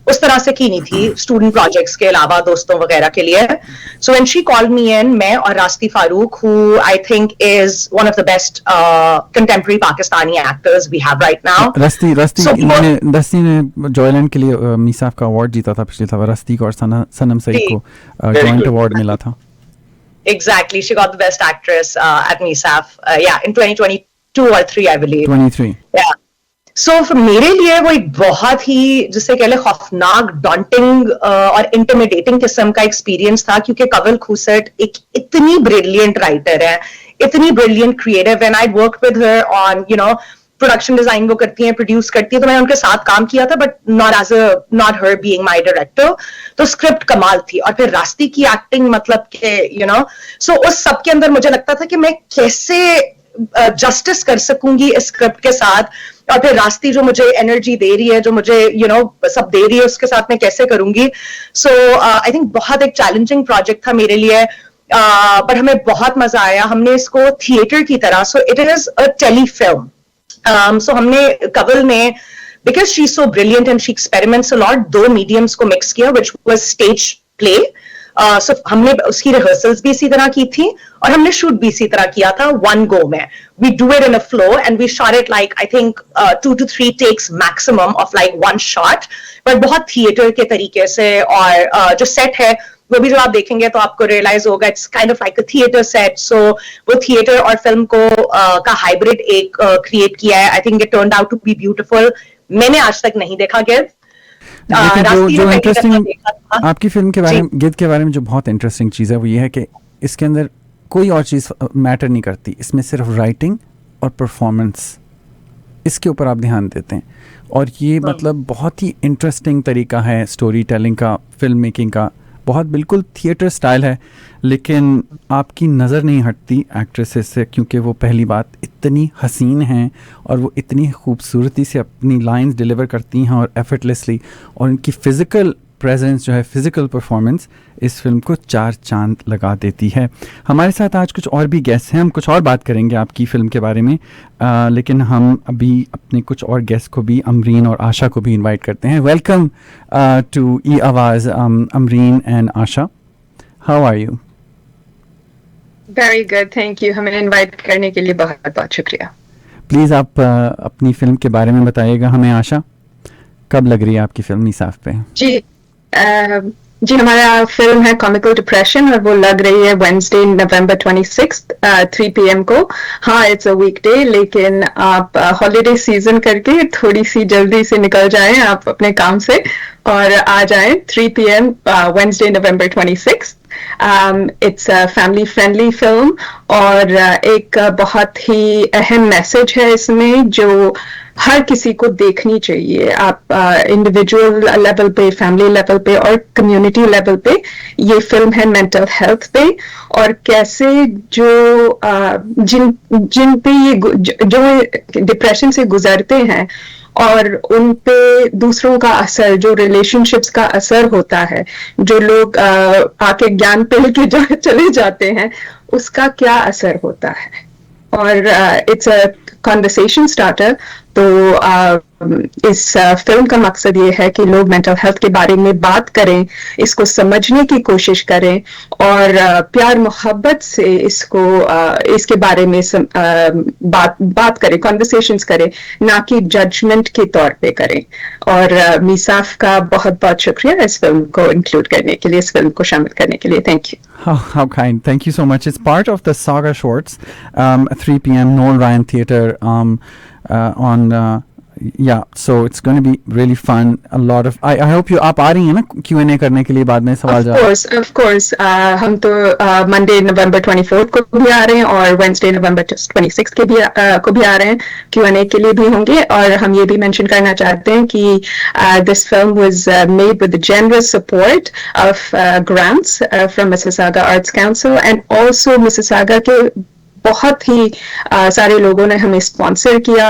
उस तरह से की नहीं थी, स्टूडेंट प्रोजेक्ट्स के अलावा दोस्तों वगैरह के लिए. So when she called me in, मैं और Rasti Farooq, who I think is one of the best contemporary Pakistani actors we have right now. Rasti ने जॉयलैंड के लिए मीसाफ का अवार्ड जीता था पिछले साल. रस्ती को और सनम सईद को जॉइंट अवार्ड मिला था. Exactly, she got the best actress at MISAF, in 2022 or 3 I believe. 23. Yeah. So for मेरे लिए वो एक बहुत ही, जिसे कह ले, खौफनाक, डॉन्टिंग और इंटिमिडेटिंग किस्म का एक्सपीरियंस था, क्योंकि कवल खूसट एक इतनी ब्रिलियंट राइटर है, इतनी brilliant creative. And I work with her on production design, वो करती हैं, प्रोड्यूस करती है, तो मैंने उनके साथ काम किया था, but not her being my director. तो स्क्रिप्ट कमाल थी, और फिर रास्ती की एक्टिंग, मतलब के सो उस सब के अंदर मुझे लगता था कि मैं कैसे जस्टिस कर सकूंगी इस स्क्रिप्ट के साथ, और फिर रास्ती जो मुझे एनर्जी दे रही है, जो मुझे सब दे रही है, उसके साथ मैं कैसे करूंगी. सो आई थिंक बहुत एक चैलेंजिंग प्रोजेक्ट था मेरे लिए, बट हमें बहुत मजा आया. हमने इसको थिएटर की तरह, so it is a telefilm. So हमने कवल ने, because she's so brilliant and she experiments a lot, 2 mediums को mix किया, which was stage play. So हमने उसकी rehearsals भी इसी तरह की थी, और हमने shoot भी इसी तरह किया था, 1 go में. We do it in a flow and we shot it like I think 2 to 3 takes maximum of like 1 shot, but बहुत theater के तरीके से. और जो set है वो भी, जो आप देखेंगे तो आपको रियलाइज होगा, it's kind of like a theatre set. So वो थिएटर और फिल्म को का हाइब्रिड एक क्रिएट किया है. I think it turned out to be beautiful. मैंने आज तक नहीं देखा गिद. जो इंटरेस्टिंग आपकी फिल्म के बारे में, गिद के बारे में जो बहुत इंटरेस्टिंग चीज़ है वो ये है कि इसके अंदर कोई और चीज़ मैटर नहीं करती. इसमें सिर्फ राइटिंग और परफॉर्मेंस, इसके ऊपर आप ध्यान देते हैं. और ये मतलब बहुत ही इंटरेस्टिंग तरीका है स्टोरी टेलिंग का, फिल्म मेकिंग का. बहुत बिल्कुल थिएटर स्टाइल है, लेकिन आपकी नज़र नहीं हटती एक्ट्रेसेस से, क्योंकि वो पहली बात इतनी हसीन हैं और वो इतनी खूबसूरती से अपनी लाइंस डिलीवर करती हैं और एफर्टलेसली. और उनकी फ़िज़िकल प्रेजेंस जो है, फ़िज़िकल परफॉर्मेंस इस फिल्म को 4 चांद लगा देती है. हमारे साथ आज कुछ और भी गेस्ट हैं, हम कुछ और बात करेंगे आपकी फ़िल्म के बारे में, लेकिन हम अभी अपने कुछ और गेस्ट को भी, अमरीन और आशा को भी इनवाइट करते हैं. Welcome to E Awaaz, Amreen and Asha. How are you? Very good, thank you. हमें इनवाइट करने के लिए बहुत बहुत शुक्रिया. प्लीज़ आप अपनी फ़िल्म के बारे में बताइएगा हमें. आशा, कब लग रही है आपकी फिल्म मीसाफ पे? जी हमारा फिल्म है कॉमिकल डिप्रेशन, और वो लग रही है वेडनेसडे नवंबर 26 3 PM को. हाँ, इट्स अ वीकडे, लेकिन आप हॉलीडे सीजन करके थोड़ी सी जल्दी से निकल जाएं आप अपने काम से और आ जाएं. 3 PM Wednesday November 26. It's a family friendly film, और एक बहुत ही अहम मैसेज है इसमें जो हर किसी को देखनी चाहिए. आप इंडिविजुअल लेवल पे, फैमिली लेवल पे और कम्युनिटी लेवल पे. ये फिल्म है मेंटल हेल्थ पे, और कैसे जो जिन पे ये जो डिप्रेशन से गुजरते हैं और उन पे दूसरों का असर, जो रिलेशनशिप्स का असर होता है, जो लोग आके ज्ञान पे लेके चले जाते हैं, उसका क्या असर होता है. और इट्स अ कॉन्वर्सेशन स्टार्टर. तो इस फिल्म का मकसद ये है कि लोग मेंटल हेल्थ के बारे में बात करें, इसको समझने की कोशिश करें, और प्यार मोहब्बत से इसके बारे में बात करें, कॉन्वर्सेशंस करें, ना कि जजमेंट के तौर पे करें. और मीसाफ का बहुत बहुत शुक्रिया इस फिल्म को इंक्लूड करने के लिए, इस फिल्म को शामिल करने के लिए. Thank you. How kind. Thank you so much. It's part of the Saga Shorts, 3 PM, Noel Ryan Theatre, on yeah, so it's going to be really fun. A lot of I hope you आप आ रही हैं ना Q&A करने के लिए बाद में सवाल जवाब. Of course. हम तो Monday November 24th को भी आ रहे हैं, और Wednesday November 26th को भी आ रहे हैं. Q&A के लिए भी होंगे. और हम ये भी मेंशन करना चाहते हैं कि this film was made with the generous support of grants from Mississauga Arts Council, and also Mississauga के बहुत ही सारे लोगों ने हमें स्पॉन्सर किया,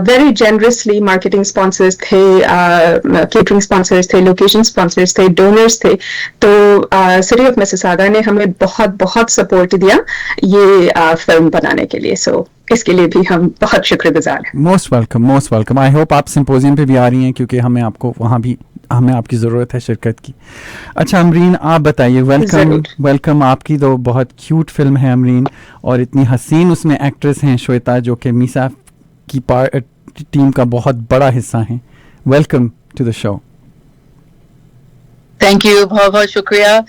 वेरी जेनरसली मार्केटिंग स्पॉन्सर्स थे, केटरिंग स्पॉन्सर्स थे, लोकेशन स्पॉन्सर्स थे, डोनर्स थे। तो सिटी ऑफ मिसिसागा ने हमें बहुत बहुत सपोर्ट दिया ये फिल्म बनाने के लिए। सो इसके लिए भी हम बहुत शुक्रगुजार हैं। Most welcome. आई होप आप सिंपोजियम पे भी आ रही हैं, क्योंकि हमें आपको वहाँ भी हमें आपकी ज़रूरत है शिरकत की। अच्छा अमरीन, आप बताइए। वेलकम। आपकी तो बहुत क्यूट फिल्म है अमरीन, और इतनी हसीन उसमें एक्ट्रेस हैं श्वेता, जो कि मीसाफ की टीम का बहुत बड़ा हिस्सा हैं। Welcome to the show. Thank you, बहुत बहुत शुक्रिया।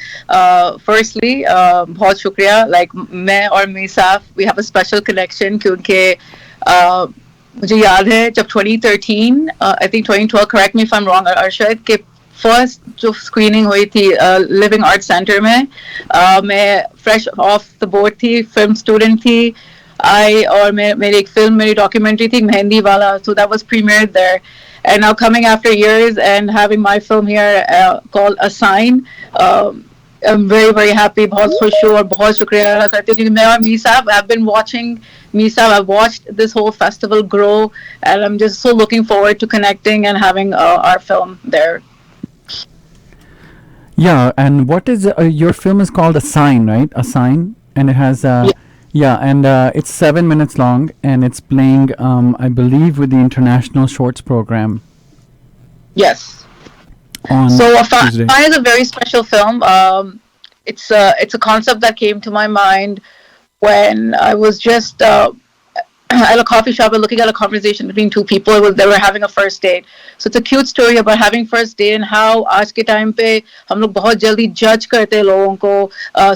फर्स्टली बहुत शुक्रिया। मैं और MISAFF we have a special connection, क्योंकि मुझे याद है जब 2013 I think 2012, correct me if I am wrong Arshad, के फर्स्ट जो स्क्रीनिंग हुई थी लिविंग आर्ट सेंटर में, मैं फ्रेश ऑफ द बोर्ड थी, फिल्म स्टूडेंट थी और मेरी एक फिल्म, मेरी डॉक्यूमेंट्री थी Mehndi Wala, so that was premiered there. And now coming after years and having my film here called A Sign, I'm very very happy, बहुत खुश हूँ और बहुत शुक्रिया अदा करती हूँ, क्योंकि मैं और मीसाफ, I've been watching मीसाफ, I've watched this whole festival grow, and I'm just so looking forward to connecting and having our film there. Yeah, and what is your film is called A Sign, right? A Sign, and it has and it's 7 minutes long, and it's playing I believe with the International Shorts Program. Yes. So A Sign is a very special film. It's a concept that came to my mind when I was just at a coffee shop and looking at a conversation between two people. They were having a first date. So it's a cute story about having first date and how आज के time पे हम लोग बहुत जल्दी जज करते हैं लोगों को,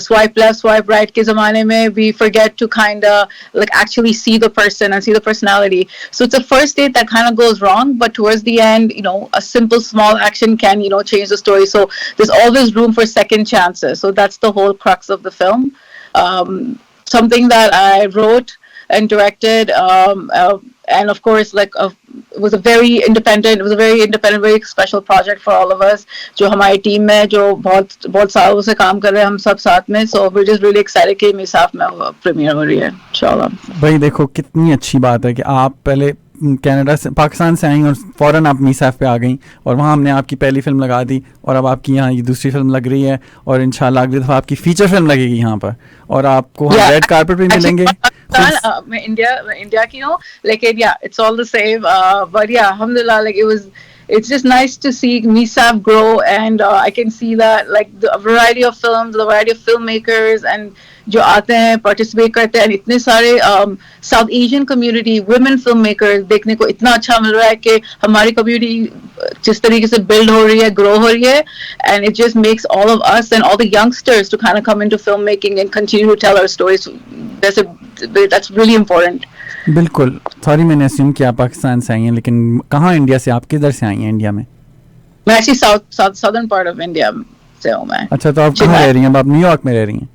swipe left, swipe right के ज़माने में we forget to kind of actually see the person and see the personality. So it's a first date that kind of goes wrong, but towards the end, a simple small action can change the story. So there's always room for second chances. So that's the whole crux of the film. Something that I wrote and directed, and of course it was a very independent, very special project for all of us, जो हमारी team में जो बहुत सालों से काम कर रहे हैं हम सब साथ में। So we're just really excited कि मीसाफ में प्रीमियर हो रही है इंशाल्लाह। भाई देखो कितनी अच्छी बात है कि आप पहले कनाडा से, पाकिस्तान से आई और फ़ौरन आप मीसाफ पे आ गई, और वहाँ हमने आपकी पहली फिल्म लगा दी, और अब आपकी यहाँ ये दूसरी फिल्म लग रही है, और इंशाल्लाह अगली दफ़ा आपकी फीचर फिल्म लगेगी यहाँ पर, और आपको हम रेड कारपेट पे मिलेंगे। मैं इंडिया की हूँ, लेकिन it's all the same, but yeah, alhamdulillah, it's just nice to see Meesaf grow, and I can see that the variety of films, the variety of filmmakers and जो आते हैं participate करते हैं, and इतने सारे South Asian community women filmmakers देखने को इतना अच्छा मिल रहा है कि हमारी community जिस तरीके से build हो रही है, grow हो रही है, and it just makes all of us and all the youngsters to kind of come into filmmaking and continue to tell our stories. That's really important. बिल्कुल। सॉरी मैंने अस्यूम कि आप पाकिस्तान से आई हैं, लेकिन कहाँ इंडिया से, आप किधर से आई हैं इंडिया में? मैं actually southern part of India से हूँ मैं। अच्छा, तो आप कहाँ रह रही हैं? अब आप न्यूयॉर्क में रह रही हैं?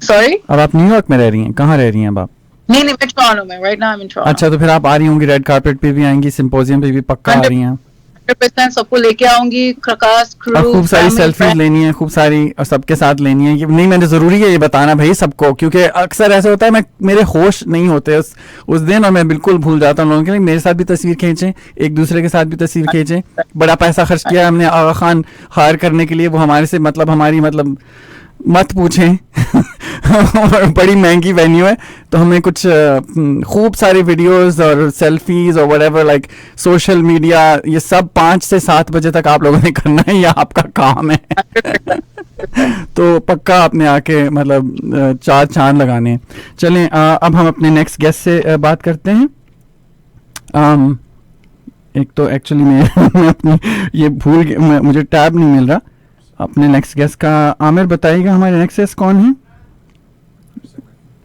Sorry? अब आप न्यूयॉर्क में रह रही हैं? कहाँ रह रही हैं अब आप? नहीं, मैं टोरंटो में, right now I'm in Toronto. अच्छा, तो फिर आप आ रही होंगी रेड कारपेट पे भी आएंगी, सिंपोजियम पे भी पक्का आ रही हैं? 100% सबको लेके आऊंगी, प्रकाश क्रू, खूब सारी सेल्फीज लेनी है, खूब सारी और सबके साथ लेनी है। नहीं, मैंने ज़रूरी है ये बताना भाई सबको, क्योंकि अक्सर ऐसा होता है मेरे होश नहीं होते उस दिन, और मैं बिल्कुल भूल जाता हूँ लोगों के लिए। मेरे साथ भी तस्वीर खींचें, एक दूसरे के साथ भी तस्वीर खींचें। बड़ा पैसा खर्च किया हमने आगा खान हायर करने के लिए, वो हमारे से हमारी मत पूछें बड़ी महंगी वेन्यू है, तो हमें कुछ खूब सारी वीडियोस और सेल्फीज और व्हाटएवर सोशल मीडिया, ये सब 5 से 7 बजे तक आप लोगों ने करना है, ये आपका काम है तो पक्का आपने आके 4 चांद लगाने हैं। चलें, अब हम अपने नेक्स्ट गेस्ट से बात करते हैं। एक तो एक्चुअली मैं अपनी ये भूल गया, मुझे टैब नहीं मिल रहा अपने नेक्स्ट गेस्ट का। आमिर बताइएगा हमारे नेक्स्ट गेस्ट कौन है?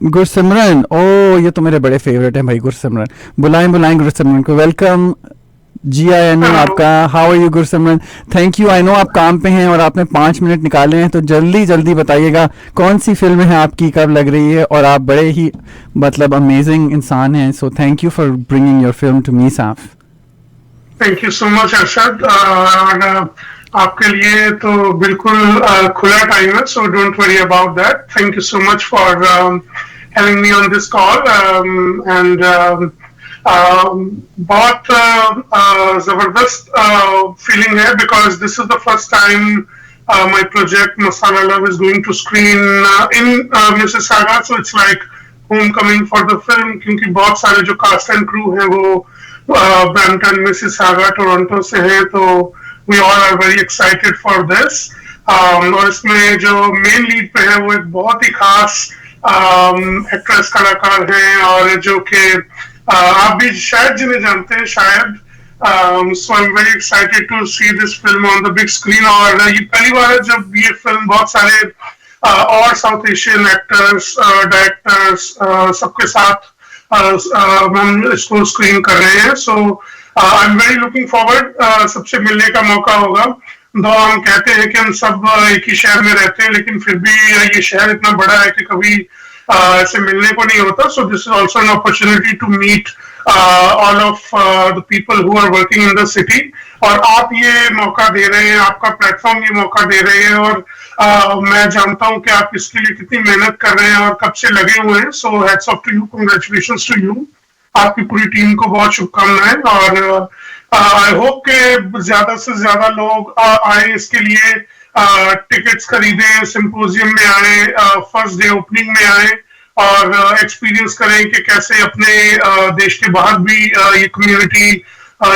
गुरसिमरन। ओ, ये तो मेरे बड़े फेवरेट हैं भाई गुरसिमरन। बुलाएं गुरसिमरन को। वेलकम जी, आई नो आपका। How are you Gursimran? Thank you. I know आप काम पे हैं और आपने 5 मिनट निकाले हैं, तो जल्दी बताइएगा कौन सी फिल्म है आपकी, कब लग रही है, और आप बड़े ही अमेजिंग इंसान हैं, so thank you for bringing your film to MISAFF. Thank you so much, Arshad. आपके लिए तो बिल्कुल खुला टाइम है, so don't worry about that. Thank you so much for having me on this call, and बहुत जबरदस्त feeling है because this is the first time my project Masala Love is going to screen in Mississauga, so it's like homecoming for the film क्योंकि बहुत सारे जो cast and crew हैं वो Brampton, Mississauga, Toronto से हैं, तो we all are very excited for this. और इसमें जो मेन लीड पे है वो एक बहुत ही खास एक्ट्रेस कलाकार हैं और जो कि आप भी शायद जिन्हें जानते हैं शायद. So I'm very excited to see this film on the big screen. और ये पहली बार है जब ये फिल्म बहुत सारे और साउथ एशियन एक्टर्स, डायरेक्टर्स सबके साथ हम इसको स्क्रीन कर रहे हैं. So I'm very looking forward. सबसे मिलने का मौका होगा. दो हम कहते हैं कि हम सब एक ही शहर में रहते हैं, लेकिन फिर भी ये शहर इतना बड़ा है कि कभी ऐसे मिलने को नहीं होता. So this is also an opportunity to meet all of the people who are working in the city. और आप ये मौका दे रहे हैं, आपका प्लेटफॉर्म ये मौका दे रहे हैं और मैं जानता हूँ कि आप इसके लिए कितनी मेहनत कर रहे हैं और कब से लगे हुए हैं. So hats off to you, congratulations to you. आपकी पूरी टीम को बहुत शुभकामनाएं और आई होप के ज्यादा से ज्यादा लोग आए इसके लिए, टिकट्स खरीदें, सिंपोजियम में आए, फर्स्ट डे ओपनिंग में आए और एक्सपीरियंस करें कि कैसे अपने देश के बाहर भी ये कम्युनिटी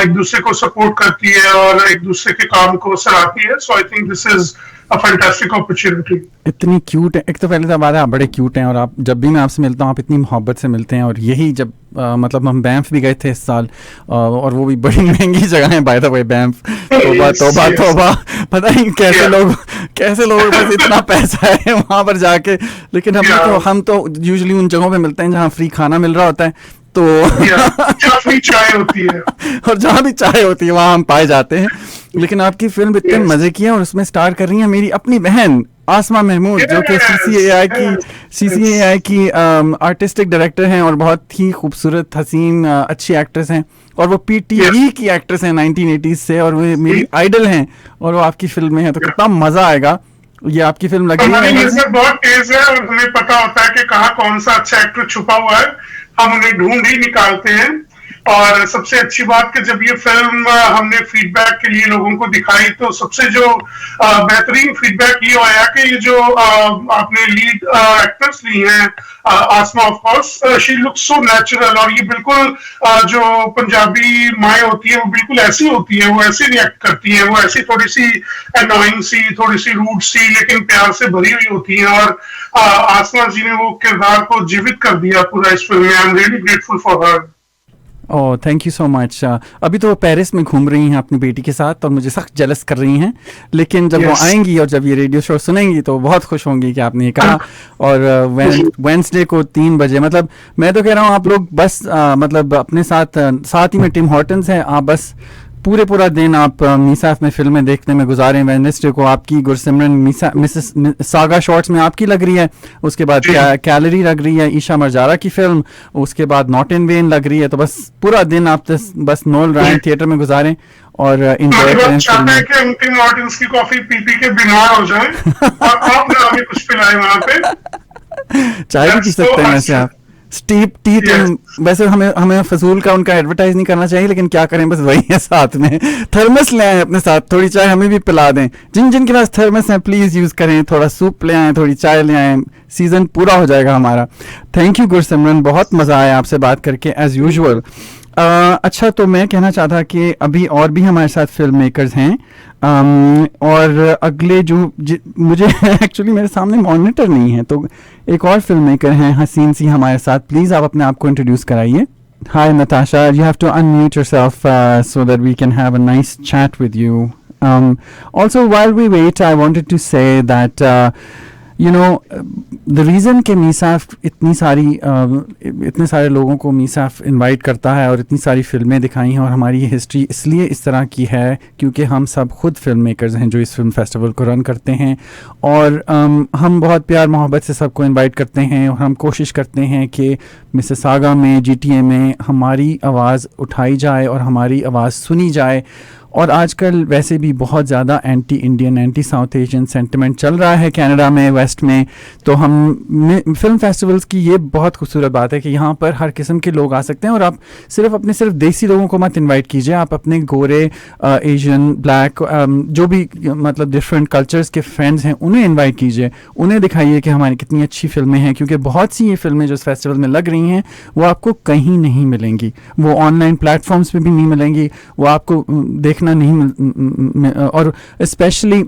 एक दूसरे को सपोर्ट करती है और एक दूसरे के काम को सराहती है. So I think this is a fantastic opportunity. इतनी क्यूट है. एक तो पहले तो बात है आप बड़े क्यूट हैं और आप जब भी मैं आपसे मिलता हूँ आप इतनी मोहब्बत से मिलते हैं. और यही जब मतलब हम बैंफ भी गए थे इस साल और वो भी बड़ी महंगी जगह है बाय द वे बैंफ. तोबा पता नहीं कैसे लोग बस इतना पैसा है वहाँ पर जाके. लेकिन हम तो यूजुअली उन जगहों पे मिलते हैं जहाँ फ्री खाना मिल रहा होता है तो फ्री चाय होती है और जहाँ भी चाय होती है वहाँ हम पाए जाते हैं. लेकिन आपकी फिल्म इतने मजे की है और उसमें स्टार कर रही है मेरी अपनी बहन आसमा महमूद जो कि CCAI की आर्टिस्टिक डायरेक्टर हैं और बहुत ही खूबसूरत हसीन अच्छी एक्ट्रेस हैं और वो PTV की एक्ट्रेस हैं 1980s से और वो मेरी आइडल हैं और वो आपकी फिल्म में है. तो कितना मजा आएगा. ये आपकी फिल्म लगी है बहुत तेज है और हमें पता होता है कि कहाँ कौन सा अच्छा एक्टर छुपा हुआ है. हम उन्हें ढूंढ ही निकालते हैं. और सबसे अच्छी बात कि जब ये फिल्म हमने फीडबैक के लिए लोगों को दिखाई तो सबसे जो बेहतरीन फीडबैक ये आया कि ये जो आपने लीड एक्टर्स ली हैं Asma, of course she looks so natural. और ये बिल्कुल जो पंजाबी माएँ होती है वो बिल्कुल ऐसी होती है, वो ऐसे रिएक्ट करती है, वो ऐसी थोड़ी सी एनोइंग सी, थोड़ी सी रूड सी लेकिन प्यार से भरी हुई होती है. और आसमा जी ने वो किरदार को जीवित कर दिया पूरा इस फिल्म में. I am really grateful for her. Oh thank you so much. अभी तो वो पेरिस में घूम रही हैं अपनी बेटी के साथ और मुझे सख्त जेलस कर रही हैं. लेकिन जब वो आएंगी और जब ये रेडियो शो सुनेंगी तो बहुत खुश होंगी कि आपने ये कहा. और वेंसडे को 3 बजे मतलब मैं तो कह रहा हूँ आप लोग बस मतलब अपने साथ ही में टिम हॉर्टन्स है, आप बस पूरा दिन आप मीसाफ में फिल्में देखने में गुजारें. वेडनेसडे को आपकी गुरसिमरन मिसेस सागा शॉर्ट्स में आपकी लग रही है, उसके बाद कैलरी लग रही है ईशा मरजारा की फिल्म, उसके बाद नॉट इन वेन लग रही है. तो बस पूरा दिन आप बस नोल रायन थिएटर में गुजारें और एंजॉय करें. टिम हॉर्टन्स की कॉफी पी के बीमार हो जाएं और आप ना हमें कुछ पिलाएं वहां पे. चाय भी पी सकते हैं वैसे आप. स्टीप टी वैसे हमें फजूल का उनका एडवर्टाइज नहीं करना चाहिए लेकिन क्या करें बस वही है. साथ में थर्मस ले आए अपने साथ, थोड़ी चाय हमें भी पिला दें. जिन के पास थर्मस है प्लीज यूज करें. थोड़ा सूप ले आए, थोड़ी चाय ले आए, सीजन पूरा हो जाएगा हमारा. थैंक यू गुरसिमरन, बहुत मजा आया आपसे बात करके एज यूजुअल. अच्छा तो मैं कहना चाहता कि अभी और भी हमारे साथ फिल्म मेकर्स हैं और अगले मुझे एक्चुअली मेरे सामने मॉनिटर नहीं है तो एक और फिल्म मेकर हैं हसीन सी हमारे साथ. प्लीज़ आप अपने आप को इंट्रोड्यूस कराइए. Hi Natasha, you have to unmute yourself so that we can have a nice chat with you. Also while we wait I wanted to say that you know the reason कि मीसाफ इतने सारे लोगों को मीसाफ इनवाइट करता है और इतनी सारी फिल्में दिखाई हैं और हमारी हिस्ट्री इसलिए इस तरह की है क्योंकि हम सब खुद फिल्म मेकर्स हैं जो इस फिल्म फेस्टिवल को रन करते हैं और हम बहुत प्यार मोहब्बत से सबको इनवाइट करते हैं और हम कोशिश करते हैं कि मिसिसागा में GTA में हमारी आवाज़ उठाई जाए और हमारी आवाज़ सुनी जाए और आजकल वैसे भी बहुत ज़्यादा anti Indian, anti south Asian sentiment चल रहा है कनाडा में, वेस्ट में। तो हम फिल्म फेस्टिवल्स की ये बहुत खूबसूरत बात है कि यहाँ पर हर किस्म के लोग आ सकते हैं, और आप सिर्फ देसी लोगों को मत इनवाइट कीजिए, आप अपने गोरे, एशियन, ब्लैक, जो भी मतलब डिफरेंट कल्चर्स के फ्रेंड्स हैं उन्हें इनवाइट कीजिए, उन्हें दिखाइए कि हमारी कितनी अच्छी फिल्में हैं, क्योंकि बहुत सी ये फिल्में जो इस फेस्टिवल में लग रही हैं वो आपको कहीं नहीं मिलेंगी, वो ऑनलाइन प्लेटफॉर्म्स पे भी नहीं मिलेंगी, वो आपको देखना नहीं और स्पेशली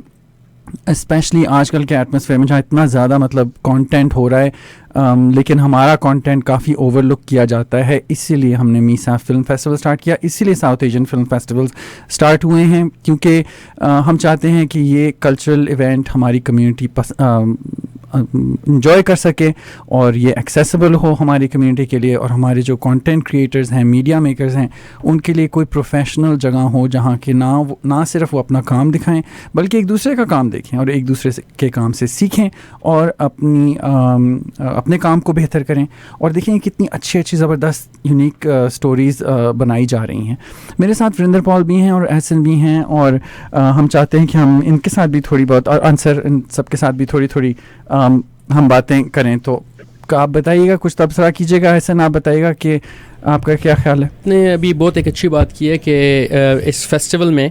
आजकल के एटमॉस्फेयर में जहाँ इतना ज़्यादा मतलब कंटेंट हो रहा है, लेकिन हमारा कंटेंट काफ़ी ओवरलुक किया जाता है, इसीलिए हमने मीसाफ फिल्म फेस्टिवल स्टार्ट किया, इसीलिए south Asian film festivals start हुए हैं, क्योंकि हम चाहते हैं कि ये कल्चरल इवेंट हमारी कम्युनिटी इंजॉय कर सके और ये एक्सेसिबल हो हमारी कम्युनिटी के लिए, और हमारे जो कंटेंट क्रिएटर्स हैं, मीडिया मेकर्स हैं, उनके लिए कोई प्रोफेशनल जगह हो जहाँ कि ना सिर्फ वो अपना काम दिखाएं बल्कि एक दूसरे का काम देखें और एक दूसरे के काम से सीखें और अपने काम को बेहतर करें। और देखें कितनी अच्छी ज़बरदस्त यूनिक स्टोरीज़ बनाई जा रही हैं। मेरे साथ वरिंदर पॉल भी हैं और एहसन भी हैं, और हम चाहते हैं कि हम इनके साथ भी थोड़ी बहुत, और अंसर, इन सब के साथ भी थोड़ी हम बातें करें। तो आप बताइएगा, कुछ तबसरा कीजिएगा, एहसन आप बताइएगा कि आपका क्या ख्याल है? आपने अभी बहुत एक अच्छी बात की है कि इस फेस्टिवल में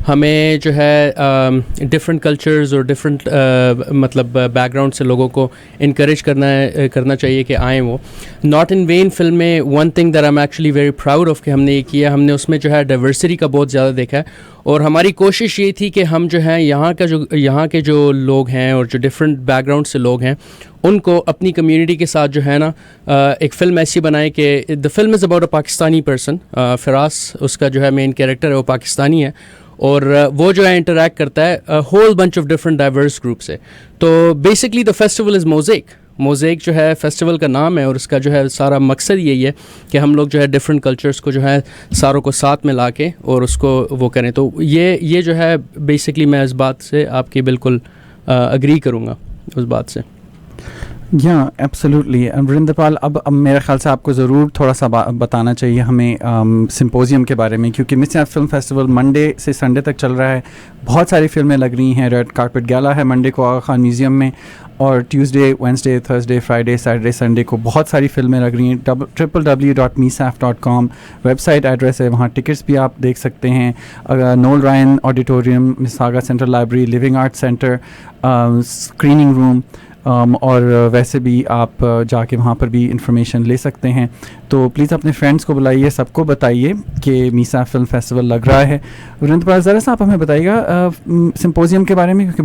हमें जो है डिफरेंट कल्चर्स और डिफरेंट मतलब बैकग्राउंड से लोगों को इनकरेज करना चाहिए कि आएँ वो। नॉट इन वेन फिल्म में one thing that I am actually very proud of कि हमने ये किया, हमने उसमें जो है डाइवर्सिटी का बहुत ज़्यादा देखा है, और हमारी कोशिश ये थी कि हम जो है यहाँ के जो लोग हैं और जो डिफरेंट बैकग्राउंड से लोग हैं उनको अपनी कम्युनिटी के साथ जो है ना एक फ़िल्म ऐसी बनाए कि the film is about a Pakistani person. Firas उसका जो है मेन कैरेक्टर है, वो पाकिस्तानी है, और वो जो है इंटरेक्ट करता है whole bunch of different diverse group से। तो basically the festival is mosaic जो है फेस्टिवल का नाम है, और इसका जो है सारा मकसद यही है कि हम लोग जो है डिफरेंट कल्चर्स को जो है सारों को साथ में ला के और उसको वो करें। तो ये जो है बेसिकली मैं इस बात से आपकी बिल्कुल अग्री करूँगा उस बात से। एब्सोल्युटली वरिंदर पाल, अब मेरे ख्याल से आपको ज़रूर थोड़ा सा बताना चाहिए हमें सिम्पोजियम के बारे में, क्योंकि मीसाफ फिल्म फेस्टिवल मंडे से संडे तक चल रहा है, बहुत सारी फिल्में लग रही हैं। रेड कारपेट गैला है मंडे को आगा खान म्यूज़ियम में, और Tuesday, Wednesday, Thursday, Friday, Saturday, Sunday को बहुत सारी फिल्में लग रही हैं। www.misaf.com वेबसाइट एड्रेस है, वहाँ टिकट्स भी आप देख सकते हैं। Noel Ryan auditorium, Mississauga central library, living arts centre, screening room, और वैसे भी आप जाके वहाँ पर भी इंफॉर्मेशन ले सकते हैं। तो प्लीज़ अपने फ्रेंड्स को बुलाइए, सबको बताइए कि मीसाफ फिल्म फेस्टिवल लग रहा है। वरिंदर पाल, ज़रा सा आप हमें बताइएगा सिम्पोजियम के बारे में, क्योंकि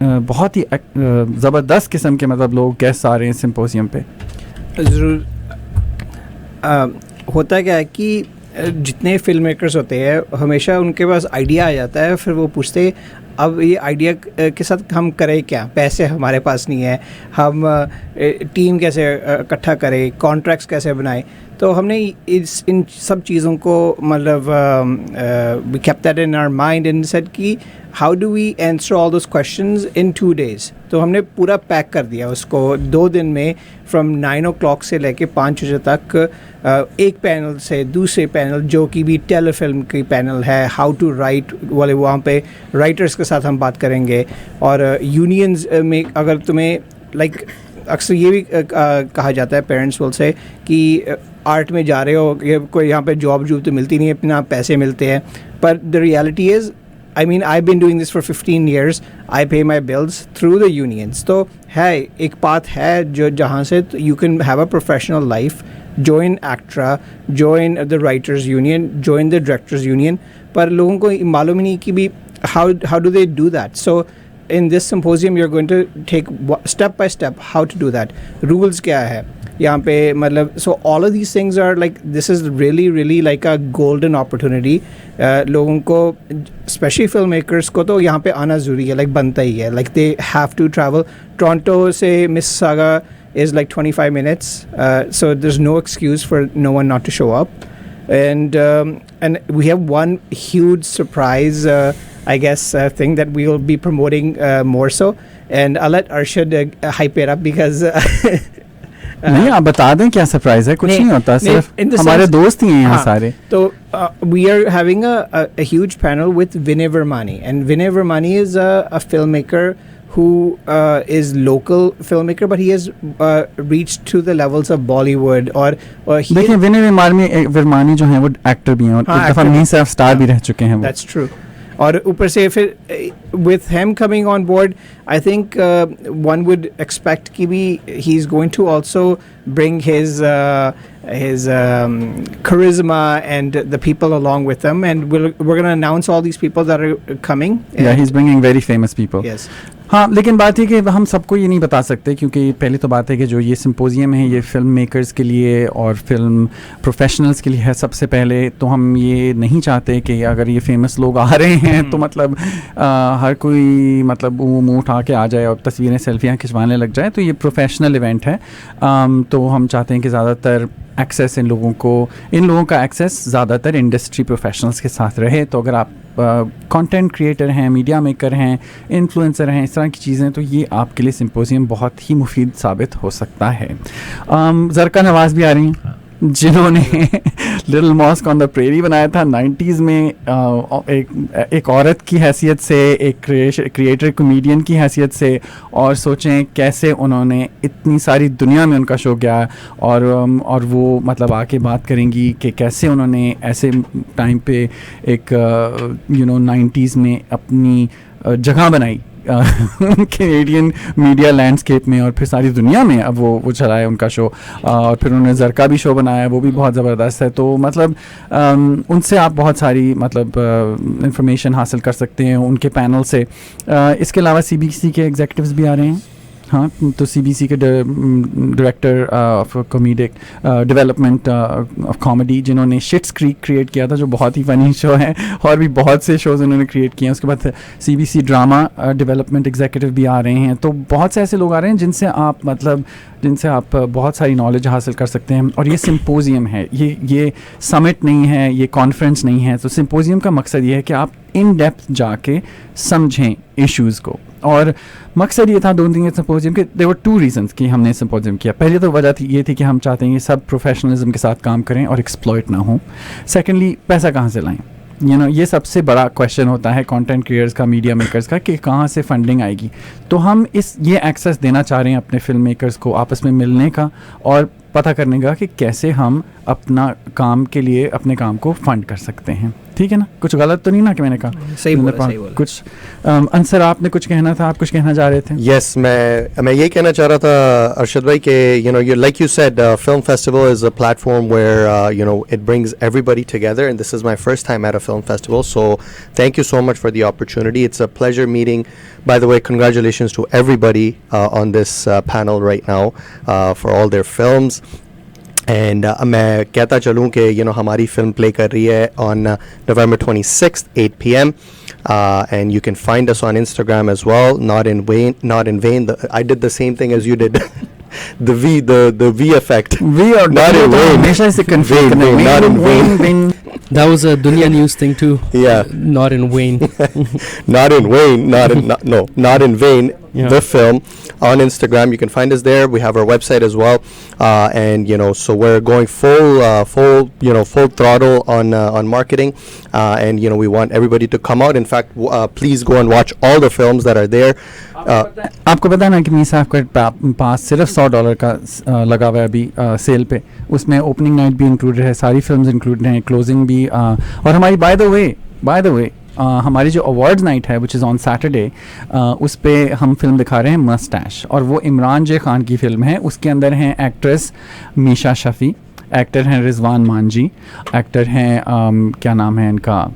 बहुत ही ज़बरदस्त किस्म के मतलब लोग गेस्ट आ रहे हैं सिम्पोजियम पे। ज़रूर। होता क्या है कि जितने फिल्म मेकर्स होते हैं हमेशा उनके पास आइडिया आ जाता है, फिर वो पूछते अब ये आइडिया के साथ हम करें क्या, पैसे हमारे पास नहीं है, हम टीम कैसे इकट्ठा करें, कॉन्ट्रैक्ट्स कैसे बनाएं। तो हमने इन सब चीज़ों को मतलब we kept that in our mind and said कि how do we answer all those questions in 2 days। तो हमने पूरा पैक कर दिया उसको 2 दिन में, फ्रॉम 9 o'clock से लेके 5 बजे तक एक पैनल से दूसरे पैनल, जो कि भी टेलीफिल्म की पैनल है, हाउ टू राइट वाले, वहाँ पे राइटर्स के साथ हम बात करेंगे। और यूनियंस में अगर तुम्हें अक्सर ये भी कहा जाता है पेरेंट्स बोल से कि आर्ट में जा रहे हो, ये कोई यहाँ पे जॉब तो मिलती नहीं है, इतना पैसे मिलते हैं, पर the reality is I mean, I've been doing this for 15 years. I pay my bills through the unions. तो है एक पाथ है जो जहाँ से you can have a professional life, join ACTRA, join the writers union, join the directors union. पर लोगों को मालूम नहीं कि भी how do they do that? So in this symposium you're going to take step by step how to do that. Rules क्या है यहाँ पे, मतलब so all of these things are like, this is really like a golden opportunity. लोगों को especially filmmakers को तो यहाँ पे आना ज़रूरी है, like बनता ही है, like they have to travel. Toronto से Mississauga is like 25 minutes, so there's no excuse for no one not to show up. And we have one huge surprise I guess thing that we will be promoting more so, and I'll let Arshad hype it up because नहीं आप बता दें क्या surprise है, कुछ नहीं होता, सिर्फ हमारे दोस्त ही हैं यहाँ सारे. तो we are having a huge panel with Vinay Vermani, and Vinay Vermani is a filmmaker who is local filmmaker, but he has reached to the levels of Bollywood. और देखिए विनय वर्मानी जो हैं वो एक्टर भी हैं और एक दफ़ा मीर साहब स्टार भी रह चुके हैं. That's true. और ऊपर से फिर with him coming on board, I think one would expect कि भी he's going to also bring his charisma and the people along with him, and we're going to announce all these people that are coming. Yeah, he's bringing very famous people. Yes. हाँ, लेकिन बात है कि हम सबको ये नहीं बता सकते, क्योंकि पहले तो बात है कि जो ये सिम्पोजियम है ये फिल्म मेकर्स के लिए और फिल्म प्रोफेशनल्स के लिए है सबसे पहले. तो हम ये नहीं चाहते कि अगर ये फेमस लोग आ रहे हैं तो मतलब हर कोई मतलब मुँह उठा के आ जाए और तस्वीरें सेल्फियाँ खिंचवाने लग जाए. तो ये प्रोफेशनल इवेंट है. तो हम चाहते हैं कि ज़्यादातर एक्सेस इन लोगों का एक्सेस ज़्यादातर इंडस्ट्री प्रोफेशनल्स के साथ रहे. तो अगर आप कंटेंट क्रिएटर हैं, मीडिया मेकर हैं, इन्फ्लुएंसर हैं, इस तरह की चीज़ें, तो ये आपके लिए सिम्पोजियम बहुत ही मुफीद साबित हो सकता है. ज़रका नवाज़ भी आ रही हैं जिन्होंने little mosque on the prairie बनाया था 90s में. एक औरत की हैसियत से, एक क्रिएटर कॉमेडियन की हैसियत से, और सोचें कैसे उन्होंने इतनी सारी दुनिया में उनका शो गया और वो मतलब आके बात करेंगी कि कैसे उन्होंने ऐसे टाइम पे एक 90s में अपनी जगह बनाई कैनेडियन मीडिया लैंडस्केप में और फिर सारी दुनिया में. अब वो चला है उनका शो, और फिर उन्होंने ज़रका भी शो बनाया, वो भी बहुत ज़बरदस्त है. तो मतलब उनसे आप बहुत सारी मतलब इंफॉर्मेशन हासिल कर सकते हैं उनके पैनल से. इसके अलावा CBC के एग्जीक्यूटिव्स भी आ रहे हैं. हाँ, तो CBC के director of comedic development of comedy जिन्होंने शिट्स क्रीक क्रिएट किया था, जो बहुत ही फनी शो है, और भी बहुत से शोज़ उन्होंने क्रिएट किए हैं. उसके बाद CBC ड्रामा डेवलपमेंट एग्जीक्यूटिव भी आ रहे हैं. तो बहुत से ऐसे लोग आ रहे हैं जिनसे आप बहुत सारी नॉलेज हासिल कर सकते हैं. और ये सिम्पोजियम है, ये समिट नहीं है, ये कॉन्फ्रेंस नहीं है. तो सिम्पोजियम का मकसद ये है कि आप इन डेप्थ जाके समझें इश्यूज़ को. और मकसद ये था दोनों दिन सिम्पोजियम के. देयर वर 2 रीजंस कि हमने सिम्पोजियम किया. पहले तो वजह ये थी कि हम चाहते हैं ये सब प्रोफेशनलिज्म के साथ काम करें और एक्सप्लॉइट ना हो. सेकेंडली, पैसा कहाँ से लाएं? ये सबसे बड़ा क्वेश्चन होता है कंटेंट क्रिएटर्स का, मीडिया मेकर्स का, कि कहाँ से फंडिंग आएगी. तो हम ये एक्सेस देना चाह रहे हैं अपने फिल्म मेकर्स को आपस में मिलने का और पता करने का कि कैसे हम अपना काम के लिए अपने काम को फंड कर सकते हैं. ठीक है ना? कुछ गलत तो नहीं ना कि मैंने कहा? सही बोला. कुछ अंसर आपने कुछ कहना था, आप कुछ कहना चाह रहे थे? यस, मैं ये कहना चाह रहा था अरशद भाई कि like you said, film festival is a platform where it brings everybody together, and this is my first time at a film festival, so thank you so much for the opportunity. It's a pleasure meeting. By the way, congratulations to everybody on this panel right now for all their films. And मैं कहता चलूँ कि हमारी film play कर रही है on November 26th 8 p.m. And you can find us on Instagram as well. Not in vain. I did the same thing as you did. the V effect. V or not in vain. हमेशा से confuse करना. Not in vain. That was a Dunya News thing too. Yeah. Not in vain. Not in vain. Not in vain. Yeah. The film on Instagram, you can find us there. We have our website as well, and so we're going full throttle on marketing, and we want everybody to come out. In fact, please go and watch all the films that are there. आपको पता ना कि मीर साहब के पास सिर्फ $100 का लगा हुआ है अभी सेल पे. उसमें ओपनिंग नाइट भी इंक्लूडेड है, सारी फिल्म्स इंक्लूडेड हैं, क्लोजिंग भी. और हमारी बाय द वे हमारी जो अवार्ड्स नाइट है विच इज़ ऑन सैटरडे, उस पर हम फिल्म दिखा रहे हैं मस्टैश, और वो इमरान जे खान की फिल्म है. उसके अंदर हैं एक्ट्रेस मीशा शफ़ी, एक्टर हैं रिजवान मांझी, एक्टर हैं क्या नाम है इनका,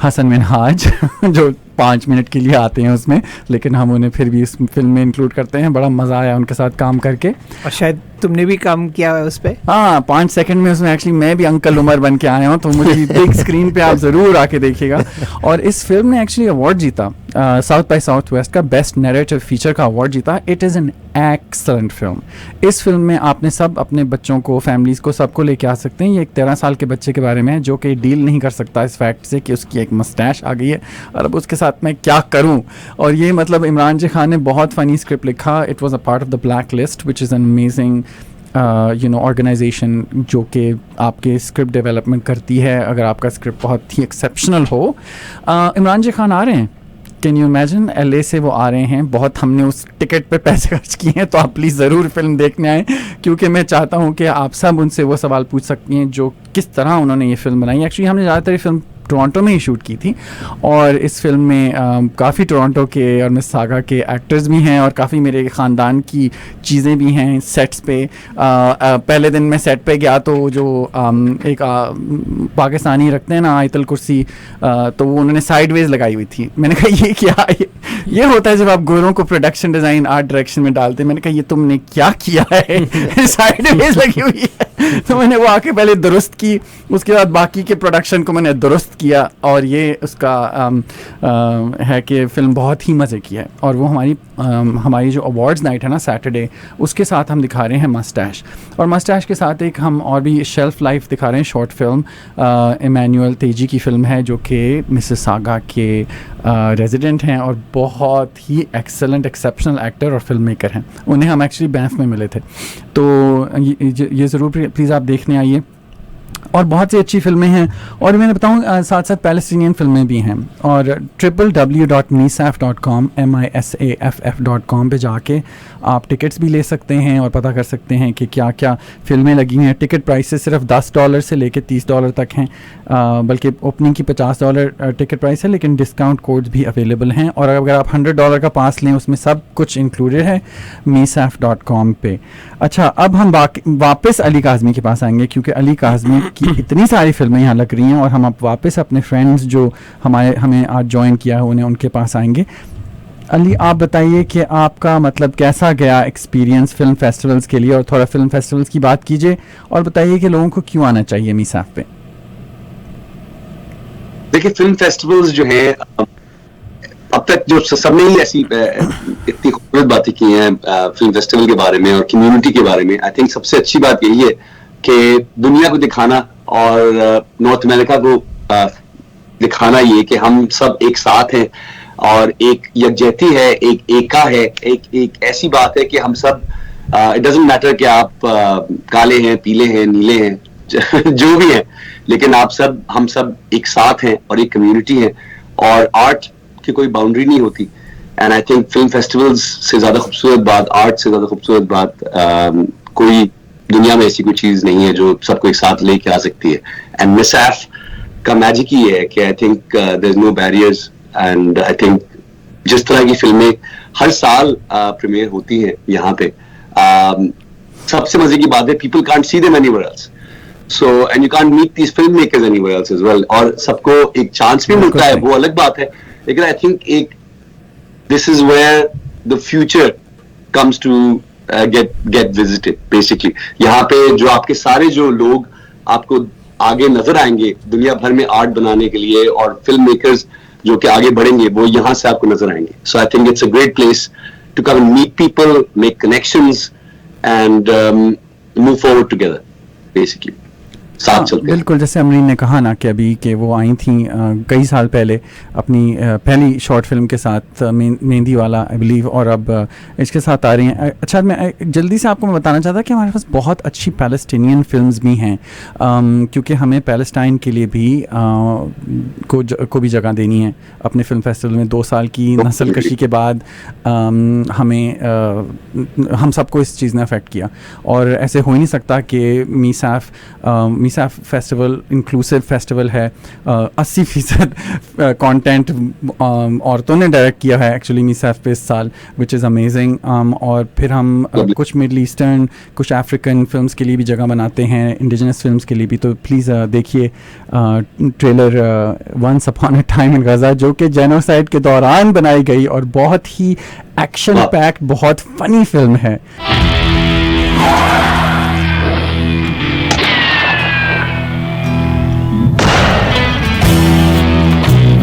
हसन मिनहाज जो 5 मिनट के लिए आते हैं उसमें, लेकिन हम उन्हें फिर भी इस फिल्म में इंक्लूड करते हैं. बड़ा मज़ा आया उनके साथ काम करके. और शायद तुमने भी काम किया है उस पर? हाँ, 5 सेकंड में उसमें एक्चुअली मैं भी अंकल उमर बन के आया हूँ. तो मुझे बिग स्क्रीन पे आप ज़रूर आके देखिएगा. और इस फिल्म ने एक्चुअली अवार्ड जीता, साउथ बाय साउथ वेस्ट का बेस्ट नैरेटिव फीचर का अवार्ड जीता. It is an excellent film. इस फिल्म में आपने सब अपने बच्चों को, फैमिलीज़ को, सबको लेके आ सकते हैं. ये एक 13 साल के बच्चे के बारे में है जो कि डील नहीं कर सकता इस फैक्ट से कि उसकी एक मस्टैश आ गई है और अब उसके साथ मैं क्या करूँ. और ये मतलब इमरान जे खान ने बहुत फ़नी स्क्रिप्ट लिखा. It was a part of the Black List which is an amazing organisation जो कि आपके स्क्रिप्ट डेवलपमेंट करती है, अगर आपका स्क्रिप्ट बहुत ही एक्सेप्शनल हो। इमरान जी खान आ रहे हैं, कैन यू इमेजिन, LA से वो आ रहे हैं। बहुत हमने उस टिकट पे पैसे खर्च किए हैं, तो आप प्लीज़ ज़रूर फिल्म देखने आएँ, क्योंकि मैं चाहता हूँ कि आप सब उनसे वो सवाल पूछ सकती हैं जो किस तरह उन्होंने ये फ़िल्म बनाई। एक्चुअली हमने ज़्यादातर ये फ़िल्म टोरंटो में ही शूट की थी, और इस फिल्म में काफ़ी टोरंटो के और मिसिसागा के एक्टर्स भी हैं, और काफ़ी मेरे ख़ानदान की चीज़ें भी हैं सेट्स पे। पहले दिन मैं सेट पे गया तो जो एक पाकिस्तानी रखते हैं ना आयतल कुर्सी, तो वो उन्होंने साइडवेज लगाई हुई थी। मैंने कहा ये क्या, ये होता है जब आप गोरों को प्रोडक्शन डिज़ाइन आर्ट डायरेक्शन में डालते हैं। मैंने कहा ये तुमने क्या किया है, साइडवेज लगी हुई है। तो मैंने वो आके पहले दुरुस्त की, उसके बाद बाकी के प्रोडक्शन को मैंने दुरुस्त किया, और ये उसका है कि फ़िल्म बहुत ही मज़े की है। और वो हमारी जो अवार्ड्स नाइट है ना सैटरडे, उसके साथ हम दिखा रहे हैं मस्टैश, और मस्टैश के साथ एक हम और भी शेल्फ लाइफ दिखा रहे हैं शॉर्ट फिल्म। इमैनुअल तेजी की फ़िल्म है, जो कि मिसिसागा के रेजिडेंट हैं और बहुत ही एक्सेलेंट एक्सेप्शनल एक्टर और फिल्म मेकर हैं। उन्हें हम एक्चुअली बैंफ में मिले थे, तो ये ज़रूर प्लीज़ आप देखने आइए। और बहुत सी अच्छी फिल्में हैं, और मैंने बताऊँ साथ साथ पैलेस्टीनियन फिल्में भी हैं। और www.misaf.com MISAFF.com पे जाके आप टिकट्स भी ले सकते हैं और पता कर सकते हैं कि क्या क्या फ़िल्में लगी हैं। टिकट प्राइसेस सिर्फ $10 से लेकर $30 तक हैं, बल्कि ओपनिंग की $50 टिकट प्राइस है, लेकिन डिस्काउंट कोड्स भी अवेलेबल हैं। और अगर आप $100 का पास लें, उसमें सब कुछ इंक्लूडेड है misaf.com पे। अच्छा, अब हम वापस अली काज़मी के पास आएंगे, क्योंकि अली काज़मी की इतनी सारी फिल्में यहाँ लग रही हैं, और हम अब वापस अपने फ्रेंड्स जो हमें आज ज्वाइन किया है उनके पास आएंगे। अली, आप बताइए कि आपका मतलब कैसा गया एक्सपीरियंस फिल्म फेस्टिवल्स के लिए, और थोड़ा फिल्म फेस्टिवल्स की बात कीजिए, और बताइए कि लोगों को क्यों आना चाहिए मिसाफ पे। देखिए, फिल्म फेस्टिवल्स जो है अब तक जो सबने ही ऐसी इतनी खूबसूरत बातें की हैं फिल्म फेस्टिवल के बारे में और कम्युनिटी के बारे में, आई थिंक सबसे अच्छी बात यही है कि दुनिया को दिखाना और नॉर्थ अमेरिका को दिखाना ये कि हम सब एक साथ हैं, और एक यकजहती है, एक एका है, एक ऐसी बात है कि हम सब, इट डजंट मैटर कि आप काले हैं, पीले हैं, नीले हैं, जो भी हैं, लेकिन हम सब एक साथ हैं और एक कम्युनिटी है, और आर्ट की कोई बाउंड्री नहीं होती। And I think film festivals से ज्यादा खूबसूरत बात, आर्ट से ज्यादा खूबसूरत बात कोई दुनिया में ऐसी कोई चीज नहीं है जो सबको एक साथ लेके आ सकती है। एंड मिसाफ का मैजिक ही है कि I think there is no barriers, and I think जिस तरह की फिल्में हर साल प्रीमियर होती हैं यहाँ पे, सबसे मजे की बात है people can't see them anywhere else, so and you can't meet these film makers anywhere else as well, और सबको एक चांस भी मिलता है, वो अलग बात है, लेकिन I think this is where the future comes to get visited basically। यहाँ पे जो आपके सारे जो लोग आपको आगे नजर आएंगे दुनिया भर में आर्ट बनाने के लिए, और फिल्म मेकर्स जो कि आगे बढ़ेंगे, वो यहाँ से आपको नजर आएंगे। So I think it's a great place to come and meet people, make connections and move forward together basically. बिल्कुल, जैसे अमरीन ने कहा ना कि अभी कि वो आई थी कई साल पहले अपनी पहली शॉर्ट फिल्म के साथ मेहंदी वाला आई बिलीव, और अब इसके साथ आ रही हैं। अच्छा, मैं जल्दी से आपको मैं बताना चाहता कि हमारे पास बहुत अच्छी पैलेस्टीनियन फिल्म्स भी हैं, क्योंकि हमें पैलेस्टाइन के लिए भी को भी जगह देनी है अपने फिल्म फेस्टिवल में। 2 साल की नस्ल कशी के बाद हम सबको इस चीज़ ने अफेक्ट किया, और ऐसे हो ही नहीं सकता कि मिसाफ फेस्टिवल इंक्लूसिव फेस्टिवल है। 80% कंटेंट औरतों ने डायरेक्ट किया है एक्चुअली मिसाफ पे इस साल, विच इज़ अमेजिंग। और फिर हम कुछ मिडल ईस्टर्न, कुछ अफ्रीकन फिल्म्स के लिए भी जगह बनाते हैं, इंडिजिनस फिल्म्स के लिए भी। तो प्लीज़ देखिए trailer once upon a time in Gaza, जो कि जेनोसाइड के दौरान बनाई गई और बहुत ही एक्शन पैक्ड, बहुत फनी फिल्म है।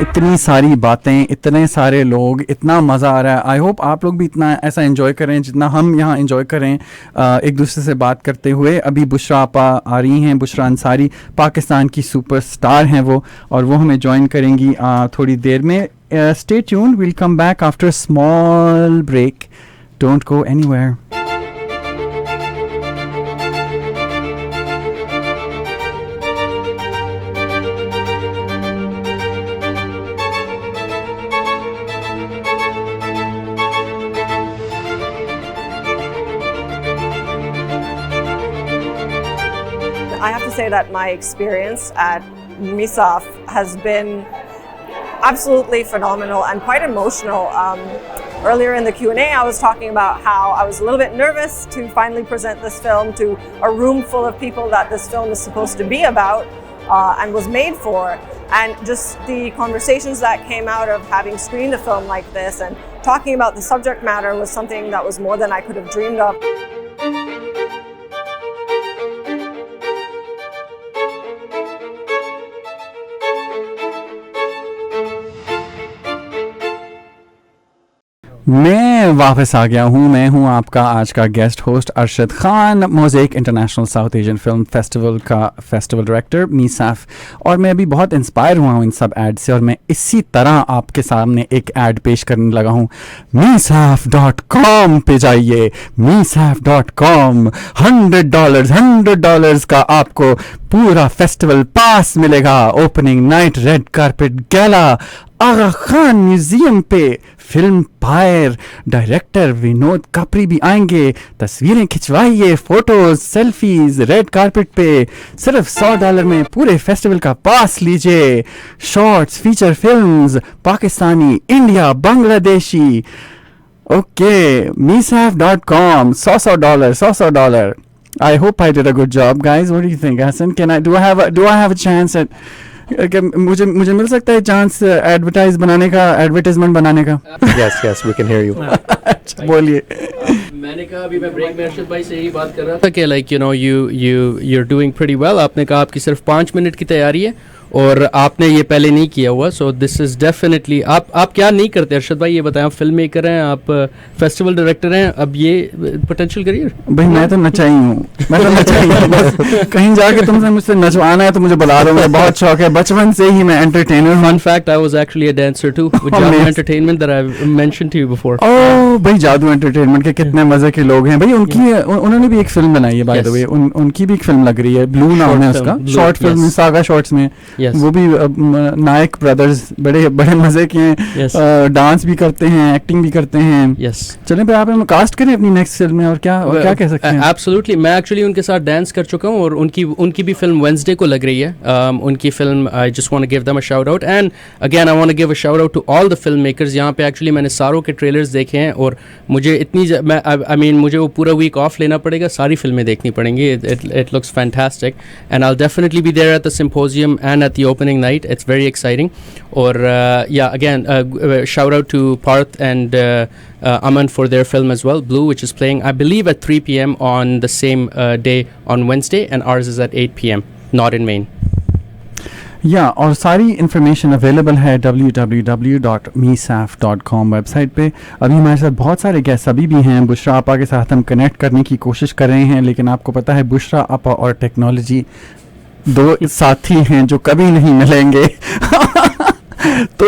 इतनी सारी बातें, इतने सारे लोग, इतना मज़ा आ रहा है. आई होप आप लोग भी इतना ऐसा एंजॉय करें जितना हम यहाँ एंजॉय करें एक दूसरे से बात करते हुए. अभी बुशरा आपा आ रही हैं, बुशरा अंसारी पाकिस्तान की सुपरस्टार हैं वो, और वो हमें ज्वाइन करेंगी थोड़ी देर में. Stay tuned, we'll come back after small break. Don't go anywhere. I have to say that my experience at MISAF has been absolutely phenomenal and quite emotional. Earlier in the Q&A, I was talking about how I was a little bit nervous to finally present this film to a room full of people that this film is supposed to be about and was made for. And just the conversations that came out of having screened a film like this and talking about the subject matter was something that was more than I could have dreamed of. मैं वापस आ गया हूँ. मैं हूँ आपका आज का guest host Arshad Khan, mosaic International South Asian Film festival का फेस्टिवल डायरेक्टर मीसाफ. और मैं अभी बहुत इंस्पायर हुआ हूँ इन सब ऐड से, और मैं इसी तरह आपके सामने एक ऐड पेश करने लगा हूँ. meesaf.com पे जाइए. meesaf.com $100 का आपको पूरा फेस्टिवल पास मिलेगा. ओपनिंग नाइट, रेड कारपेट गैला, आगा खान म्यूजियम पे फिल्म फायर, डायरेक्टर विनोद कापरी भी आएंगे. तस्वीरें खिंचवाइए, फोटोज, सेल्फीज रेड कारपेट पे. सिर्फ $100 में पूरे फेस्टिवल का पास लीजिए. Shorts, feature films, Pakistani, India, Bangladeshi. Okay, meesaf.com, $100. I hope I did a good job, guys. What do you think, Hassan? Do I have a chance at मुझे मिल सकता है चांस एडवर्टाइजमेंट बनाने का? Yes, we can hear you. बोलिए. मैंने कहा अभी मैं ब्रेक में अर्शद भाई से यही बात कर रहा था कि like you're doing pretty well. आपने कहा आपकी सिर्फ 5 मिनट की तैयारी है और आपने ये पहले नहीं किया हुआ. सो दिस इज़ डेफिनेटली आप क्या नहीं करते अर्शद भाई, ये बताएं. आप फिल्म मेकर हैं, आप फेस्टिवल डायरेक्टर हैं, अब ये पोटेंशियल करियर. भाई मैं तो नचाई हूँ, बस कहीं जाके तुमसे मुझसे नचवाना है तो मुझे बुला दो. मुझे बहुत शौक है, बचपन से ही मैं एंटरटेनर हूँ. Fun fact, I was actually a dancer too with Jadoo Entertainment that I've mentioned to you before. ओह भाई, जादू एंटरटेनमेंट के कितने मजे के लोग हैं भाई. उन्होंने भी एक फिल्म बनाई है बाय द वे. उनकी भी एक फिल्म लग रही है, ब्लू नाम है उसका. शॉर्ट फिल्म, सागा शॉर्ट्स में वो भी नायक ब्रदर्स बड़े मजे के हैं. डांस भी करते हैं, एक्टिंग भी करते हैं. चलें पे आप हमें कास्ट करें अपनी नेक्स्ट फिल्म में, और क्या कह सकते हैं. एब्सोल्युटली, मैं एक्चुअली उनके साथ डांस कर चुका हूँ और उनकी भी फिल्म वेडनेसडे को लग रही है. उनकी film I just want to give them a shout out. And again I want to give a shout out to all the film makers. यहाँ पे एक्चुअली मैंने सारों के ट्रेलर्स देखे हैं और मुझे मुझे वो पूरा वीक ऑफ लेना पड़ेगा, सारी फिल्में देखनी पड़ेंगी. It looks fantastic and I will definitely be there at the symposium and at the opening night. It's very exciting. Or again, shout out to Parth and Aman for their film as well, Blue, which is playing I believe at 3 p.m. on the same day on Wednesday, and ours is at 8 p.m. not in Maine. और सारी information available है www.meesaf.com website पे. अभी हमारे साथ बहुत सारे guest अभी भी हैं. बुशरा आपा के साथ हम कनेक्ट करने की कोशिश कर रहे हैं, लेकिन आपको पता है बुशरा आपा और टेक्नोलॉजी दो साथी हैं जो कभी नहीं मिलेंगे. तो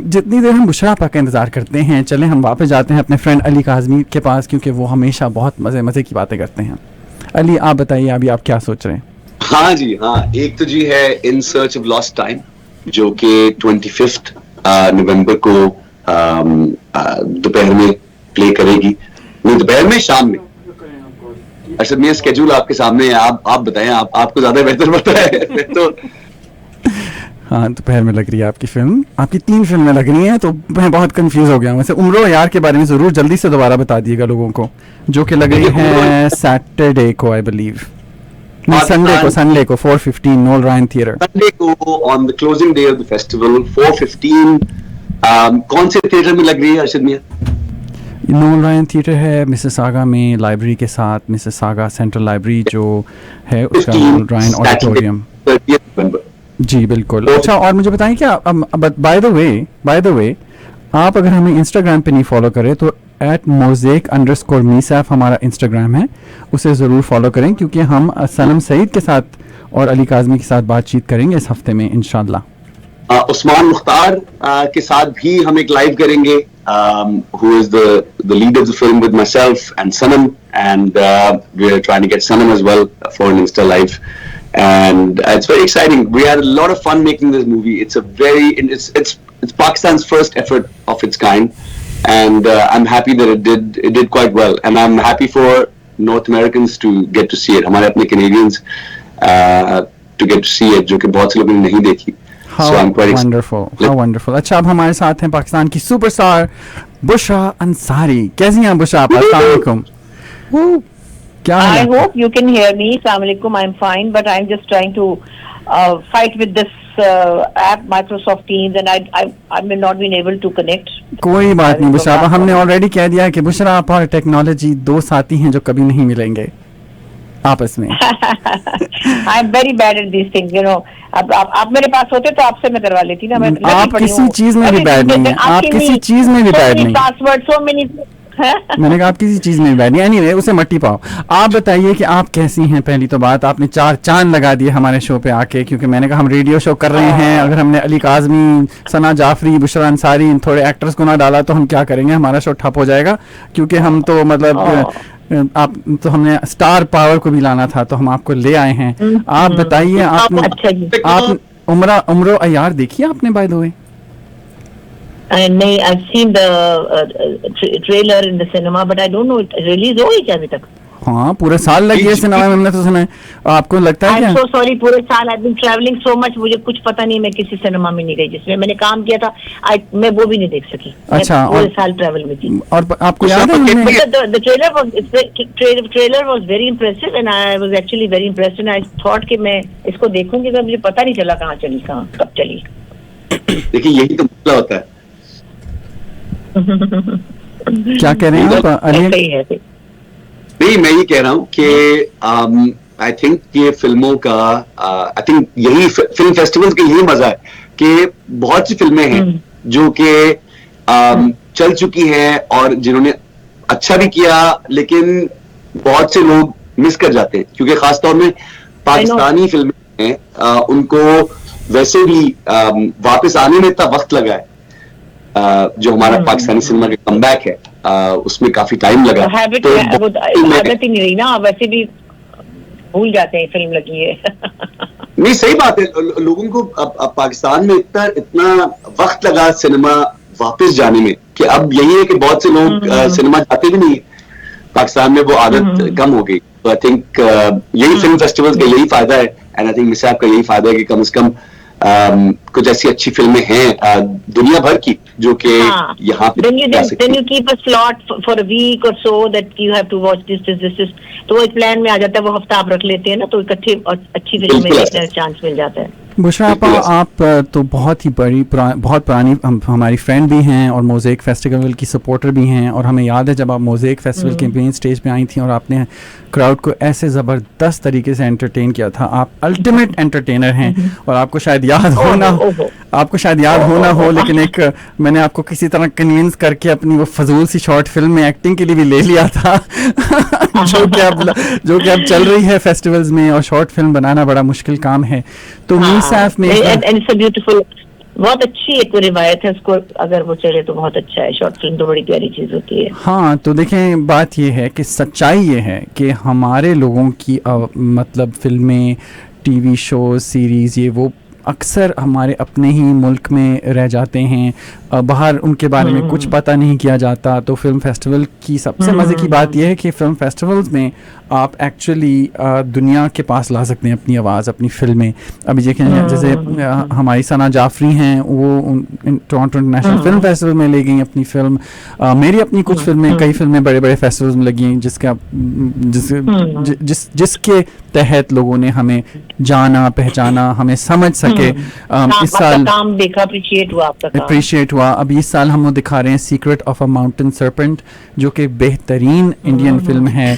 जितनी देर हम बुशरा आपा का इंतज़ार करते हैं, चलें हम वापस जाते हैं अपने फ्रेंड अली काज़मी के पास, क्योंकि वो हमेशा बहुत मज़े मज़े की बातें करते हैं। अली, आप बताइए अभी आप क्या सोच रहे हैं? हाँ जी, हाँ, एक तो जी है in search of lost time, जो कि 25 नवंबर को दोपहर में प्ले करेगी। नहीं, दोपहर में, शाम में। अच्छा, मेरा स्केड्यूल आपके सामने है, आप बताएं, आपको ज्यादा बेहतर पता है। तो हाँ, दोपहर में लग रही है आपकी फिल्म। आपकी 3 फिल्में लग रही हैं, तो मैं बहुत कंफ्यूज हो गया हूँ। वैसे उम्र यार के बारे में जरूर जल्दी से दोबारा बता दिएगा लोगों को, जो कि लग रही है सैटरडे को, आई बिलीव, संडे को 4:15 नोल रायन थिएटर। संडे को on the closing day of the festival 4:15। कौन से थिएटर में लग रही है अर्शद मियां? नोल रायन थिएटर है मिसिसागा में, लाइब्रेरी के साथ, मिसिसागा सेंट्रल लाइब्रेरी जो है उसका नोल रायन ऑडिटोरियम। जी बिल्कुल। अच्छा, और मुझे बताएं क्या, बाय द वे आप अगर हमें इंस्टाग्राम पे नहीं फॉलो करें तो @mosaic_misaf हमारा इंस्टाग्राम है, उसे ज़रूर फॉलो करें, क्योंकि हम सनम सईद के साथ और अली काज़मी के साथ बातचीत करेंगे इस हफ्ते में इंशाल्लाह। उस्मान मुख्तार के साथ भी हम एक लाइव करेंगे, who is the lead of the film with myself and Sanam, and we are trying to get Sanam as well for an Insta live, and it's very exciting. We had a lot of fun making this movie. It's Pakistan's first effort of its kind, and I'm happy that it did quite well, and I'm happy for North Americans to get to see it. हमारे अपने Canadians to get to see it, जो कि बहुत से लोगों ने नहीं देखी। How wonderful. अच्छा, अब हमारे साथ हैं पाकिस्तान की सुपरस्टार बुशरा अंसारी। कैसी हैं बुशरा? अस्सलाम वालेकुम। क्या है? I hope you can hear me. Assalamu alaikum. I'm fine, but I'm just trying to fight with this app, Microsoft Teams, and I may not been able to connect. कोई बात नहीं बुशरा, हमने ऑलरेडी कह दिया है कि बुशरा आप और टेक्नोलॉजी 2 साथी हैं जो कभी नहीं मिलेंगे आपस में। I'm very bad at these things, you know. अब आप मेरे पास होते तो आपसे मैं करवा लेती ना। मैं आप किसी चीज में भी बैड नहीं है, आप किसी चीज में भी बैड नहीं। Password so many. मैंने कहा आप किसी चीज में बैठ नहीं। एनीवे, उसे मट्टी पाओ। आप बताइए कि आप कैसी हैं? पहली तो बात, आपने 4 चांद लगा दिए हमारे शो पे आके, क्योंकि मैंने कहा हम रेडियो शो कर रहे हैं, अगर हमने अली काज़मी, सना जाफरी, बुशरा अंसारी, इन थोड़े एक्टर्स को ना डाला तो हम क्या करेंगे, हमारा शो ठप हो जाएगा। क्योंकि हम तो मतलब आप तो हमने स्टार पावर को भी लाना था, तो हम आपको ले आए हैं। आप बताइए, आप उम्र अयार देखी आपने बाय द वे? नहीं, I've seen the trailer in the cinema, but I don't know it release हुई क्या अभी तक? हाँ, पूरे साल लगी है सिनेमा में, हमने तो सुना है। आपको लगता है क्या? I'm so sorry, पूरे साल I've been traveling so much, मुझे कुछ पता नहीं, मैं किसी सिनेमा में नहीं गई जिसमें मैंने काम किया था। मैं वो भी नहीं देख सकी। अच्छा, पूरे साल ट्रैवल में थी। और आपको याद है the trailer was very impressive, and I was actually very impressed, and I thought कि मैं इसको देखूंगी, तो मुझे पता नहीं चला कहाँ चली, कब चली। देखिए, यही तो मसला होता है। क्या कह रहे हैं आप? नहीं, मैं ये कह रहा हूँ कि आई थिंक ये फिल्मों का आई थिंक यही फिल्म फेस्टिवल्स का यही मजा है कि बहुत सी फिल्में हैं जो कि चल चुकी हैं और जिन्होंने अच्छा भी किया, लेकिन बहुत से लोग मिस कर जाते हैं, क्योंकि खासतौर में पाकिस्तानी फिल्में हैं, उनको वैसे भी वापस आने में इतना वक्त लगा है। जो हमारा पाकिस्तानी सिनेमा का कमबैक है, उसमें काफी टाइम लगा। हैबिट ही नहीं रही ना, वैसे भी भूल जाते हैं फिल्म लगी है। नहीं, सही बात है, लोगों को अब पाकिस्तान में इतना वक्त लगा सिनेमा वापस जाने में कि अब यही है कि बहुत से लोग सिनेमा जाते भी नहीं है। पाकिस्तान में वो आदत कम हो गई। तो आई थिंक यही फिल्म फेस्टिवल्स का यही फायदा है, एंड आई थिंक मिसाब का यही फायदा है कि कम से कम कुछ ऐसी अच्छी फिल्में हैं दुनिया भर की जो कि यहाँ पे then you keep a slot for a week or so that you have to watch this, तो वो एक प्लान में आ जाता है, वो हफ्ता आप रख लेते हैं ना, तो इकट्ठे अच्छी फिल्में देखने का चांस मिल जाता है। बुशरा आप तो बहुत ही बहुत पुरानी हमारी फ्रेंड भी हैं और मोज़ेक फेस्टिवल की सपोर्टर भी हैं, और हमें याद है जब आप मोज़ेक फेस्टिवल के मेन स्टेज पे आई थी और आपने क्राउड को ऐसे ज़बरदस्त तरीके से एंटरटेन किया था। आप अल्टीमेट एंटरटेनर हैं, और आपको शायद याद हो ना हो, लेकिन एक मैंने आपको किसी तरह कन्विंस करके अपनी वो फजूल सी शॉर्ट फिल्म में एक्टिंग के लिए भी ले लिया था जो कि अब चल रही है फेस्टिवल्स में, और शॉर्ट फिल्म बनाना बड़ा मुश्किल काम है। तो मीसाफ में बहुत अच्छी एक रिवायत है, उसको अगर वो चले तो बहुत अच्छा है। शॉर्ट फिल्म तो बड़ी प्यारी चीज होती है। हाँ, तो देखें बात ये है कि सच्चाई ये है कि हमारे लोगों की मतलब फिल्में, टीवी शो, सीरीज़, ये वो अक्सर हमारे अपने ही मुल्क में रह जाते हैं, बाहर उनके बारे में कुछ पता नहीं किया जाता। तो फिल्म फेस्टिवल की सबसे मज़े की बात यह है कि फ़िल्म फेस्टिवल्स में आप एक्चुअली दुनिया के पास ला सकते हैं अपनी आवाज़, अपनी फिल्में। अभी देखें जैसे हमारी सना जाफरी हैं, वो टोरंटो इंटरनेशनल फिल्म फेस्टिवल में ले गई अपनी फिल्म। मेरी अपनी कुछ फिल्में, कई फिल्में बड़े बड़े फेस्टिवल्स में लगी हैं, जिसके तहत लोगों ने हमें जाना, पहचाना, हमें समझ सके। इस साल काम देखा, अप्रिशिएट हुआ आपका काम। अप्रिशिएट हुआ। अभी इस साल हम दिखा रहे हैं secret of a mountain serpent, जो कि बेहतरीन इंडियन फिल्म है।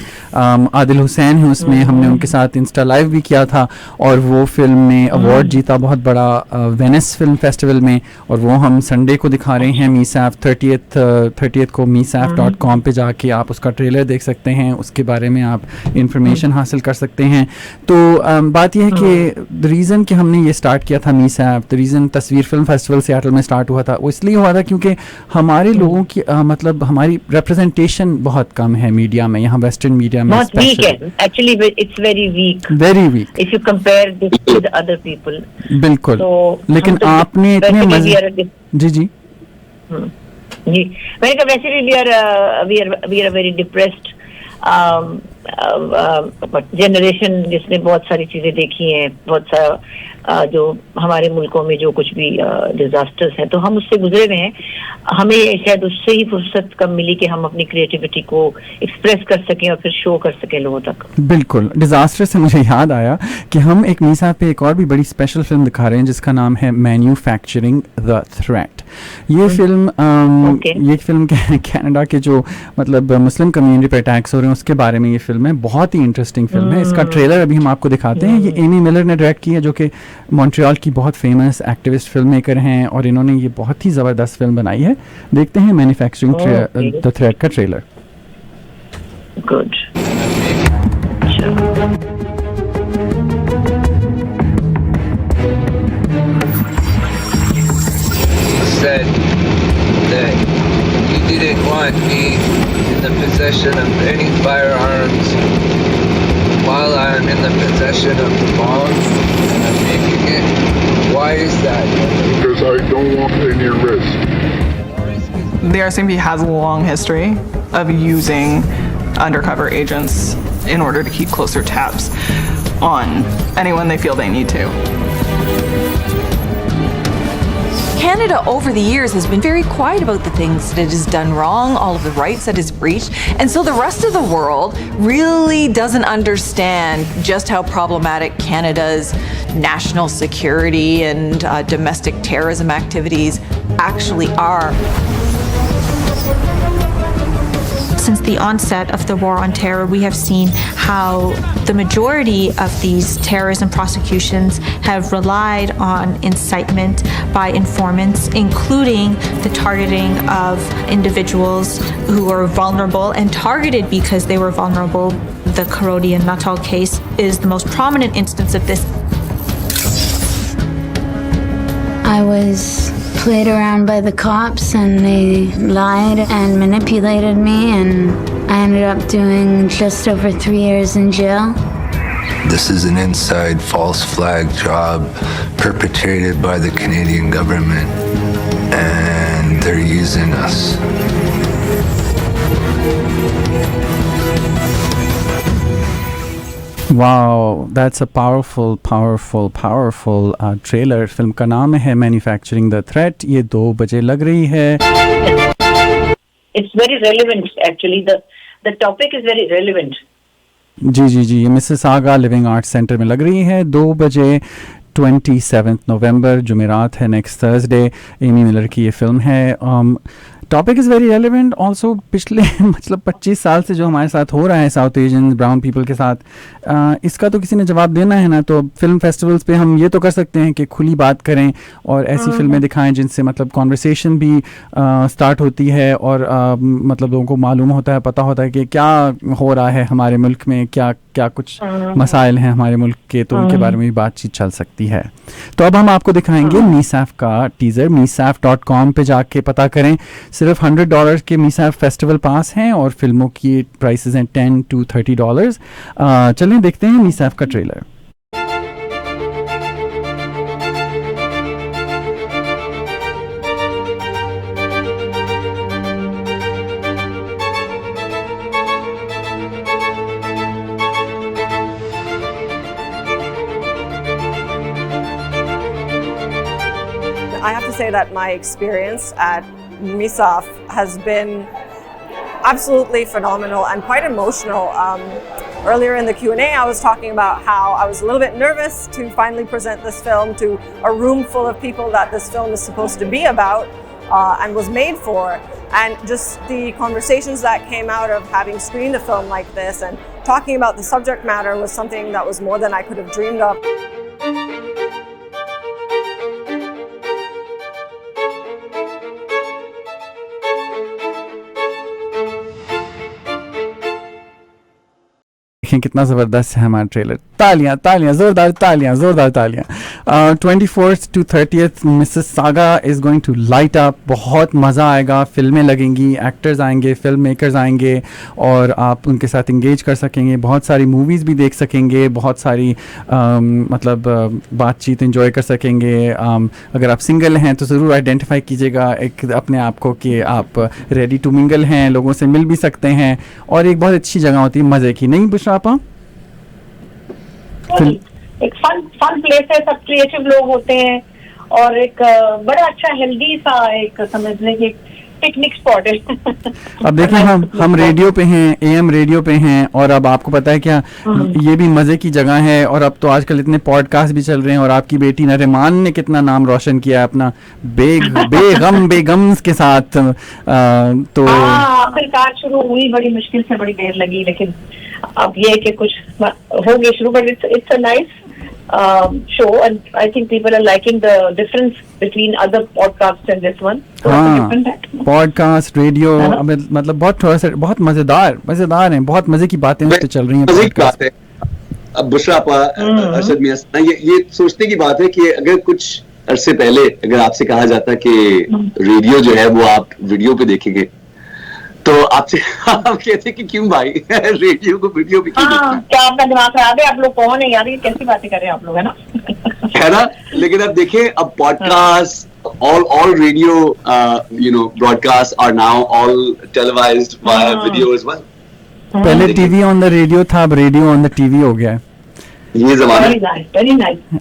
आदिल हुसैन है उसमें, हमने उनके साथ इंस्टा लाइव भी किया था और वो फिल्म में अवार्ड जीता बहुत बड़ा वेनिस फिल्म फेस्टिवल में। और वो हम संडे को दिखा रहे हैं, मीसैफ 30th को meesaf.com पे जाके आप उसका ट्रेलर देख सकते हैं, उसके बारे में आप इंफॉर्मेशन हासिल कर सकते हैं। तो बात यह है कि द रीज़न कि हमने ये स्टार्ट किया था मीसैफ, द रीज़न तस्वीर फिल्म फेस्टिवल सियाटल में स्टार्ट हुआ था, वो इसलिए हुआ था क्योंकि हमारे लोगों की मतलब हमारी रिप्रेजेंटेशन बहुत कम है मीडिया में, यहाँ वेस्टर्न मीडिया में बहुत वीक है। Actually it's very weak if you compare this to the other people. बिल्कुल। लेकिन आपने इतने जी मैंने कहा वैसे भी we are very depressed generation जिसने बहुत सारी चीजें देखी हैं, बहुत सारा जो हमारे मुल्कों में जो कुछ भी डिजास्टर्स हैं, तो हम उससे गुजरे हुए हैं। हमें शायद उससे ही फुर्सत कम मिली कि हम अपनी क्रिएटिविटी को एक्सप्रेस कर सकें और फिर शो कर सकें लोगों तक। बिल्कुल। डिजास्टर से मुझे याद आया कि हम एक मीसा पे एक और भी बड़ी स्पेशल फिल्म दिखा रहे हैं जिसका नाम है मैन्युफैक्चरिंग द थ्रेट। ये फिल्म ये फिल्म कनाडा के जो मतलब मुस्लिम कम्युनिटी पर अटैक्स हो रहे हैं उसके बारे में ये फिल्म है। बहुत ही इंटरेस्टिंग फिल्म है। इसका ट्रेलर अभी हम आपको दिखाते हैं। ये एमी मिलर ने डायरेक्ट की है, जो कि मॉन्ट्रियल की बहुत फेमस एक्टिविस्ट फिल्म मेकर हैं और इन्होंने ये बहुत ही ज़बरदस्त फिल्म बनाई है। देखते हैं मैन्युफैक्चरिंग द थ्रेट का trailer. Good. Said that you didn't want me in the possession of any firearms while I'm in the possession of the bomb and I'm making it. Why is that? Because I don't want any risk. The RCMP has a long history of using undercover agents in order to keep closer tabs on anyone they feel they need to. Canada over the years has been very quiet about the things that it has done wrong, all of the rights that it's breached, and so the rest of the world really doesn't understand just how problematic Canada's national security and domestic terrorism activities actually are. Since the onset of the war on terror, we have seen how the majority of these terrorism prosecutions have relied on incitement by informants, including the targeting of individuals who are vulnerable and targeted because they were vulnerable. The Karodi and Natal case is the most prominent instance of this. I was played around by the cops and they lied and manipulated me, and I ended up doing just over 3 years in jail. This is an inside false flag job perpetrated by the Canadian government and they're using us. Wow, that's a powerful powerful powerful trailer. Film का नाम है manufacturing the threat. ये 2 बजे लग रही है। It's very relevant actually. The topic is very relevant. जी, ये Mississauga living arts centre में लग रही है 2 बजे 27 नवंबर, जुमेरात है, नेक्स्ट थर्सडे। एमी मिलर की ये फिल्म है। Topic is very relevant also. पिछले मतलब 25 साल से जो हमारे साथ हो रहा है साउथ एशियन ब्राउन पीपल के साथ, इसका तो किसी ने जवाब देना है ना। तो फिल्म फेस्टिवल्स पे हम ये तो कर सकते हैं कि खुली बात करें और ऐसी फिल्में दिखाएं जिनसे मतलब कॉन्वर्सेशन भी स्टार्ट होती है और मतलब लोगों को मालूम होता है, पता होता है कि क्या हो रहा है हमारे मुल्क में, क्या क्या कुछ मसाइल हैं हमारे मुल्क के, तो उनके बारे में भी बातचीत चल सकती है। तो अब हम आपको दिखाएंगे मीसैफ का टीज़र। meesaf.com पे जाके पता करें। सिर्फ $100 के मीसैफ फेस्टिवल पास हैं और फिल्मों की प्राइसेस हैं $10 to $30। चलें देखते हैं मीसैफ का trailer. I have to say that my experience at MISAF has been absolutely phenomenal and quite emotional. Earlier in the Q&A, I was talking about how I was a little bit nervous to finally present this film to a room full of people that this film is supposed to be about and was made for. And just the conversations that came out of having screened a film like this and talking about the subject matter was something that was more than I could have dreamed of. देखें कितना ज़बरदस्त है हमारा trailer. तालियां तालियां ज़ोरदार तालियां ज़ोरदार तालियां। 24th to 30th Mississauga is going to light up. बहुत मज़ा आएगा, फिल्में लगेंगी, एक्टर्स आएंगे, फिल्म मेकर्स आएंगे और आप उनके साथ इंगेज कर सकेंगे। बहुत सारी मूवीज़ भी देख सकेंगे, बहुत सारी मतलब बातचीत इंजॉय कर सकेंगे। अगर आप सिंगल हैं तो ज़रूर आइडेंटिफाई कीजिएगा एक अपने आप को कि आप रेडी टू मिंगल हैं, लोगों से मिल भी सकते हैं और एक बहुत अच्छी जगह होती है मज़े की। नहीं बुशरा आपा? एक फन प्लेस है, सब क्रिएटिव लोग होते हैं और एक बड़ा अच्छा हेल्दी सा एक समझ लें कि पिकनिक स्पॉट है। अब देखिए हम रेडियो पे हैं, AM रेडियो पे हैं और अब आपको पता है क्या, ये भी मज़े की जगह है। और अब तो आजकल इतने पॉडकास्ट भी चल रहे हैं और आपकी बेटी नरिमान ने कितना नाम रोशन किया है अपना बेगम्स के साथ। तो आखिरकार शुरू हुई, बड़ी मुश्किल से, बड़ी देर लगी, लेकिन अब ये कि कुछ हो गए शुरू। But it's a nice show and I think people are liking the difference between other podcasts and this one. हाँ, पॉडकास्ट रेडियो मतलब बहुत मजेदार हैं, बहुत मजे की बातें उस पे चल रही हैं। मजे की बात है। अब बुशरा अरशद मियां, ये सोचने की बात है कि अगर कुछ अरसे पहले अगर आपसे कहा जाता कि रेडियो जो है वो आप वीडियो पे देखेंगे तो आपसे आप कहते कि क्यों भाई रेडियो को वीडियो पे क्यों देखना? क्या आपका दिमाग खराब है? आप लोग कौन है यार, ये कैसी बातें कर रहे हैं आप लोग, है ना? है ना? लेकिन अब देखें, अब podcast all radio broadcasts are now all televised via video as well. पहले टीवी ऑन द रेडियो था, अब रेडियो ऑन द टीवी हो गया है। ये ज़माना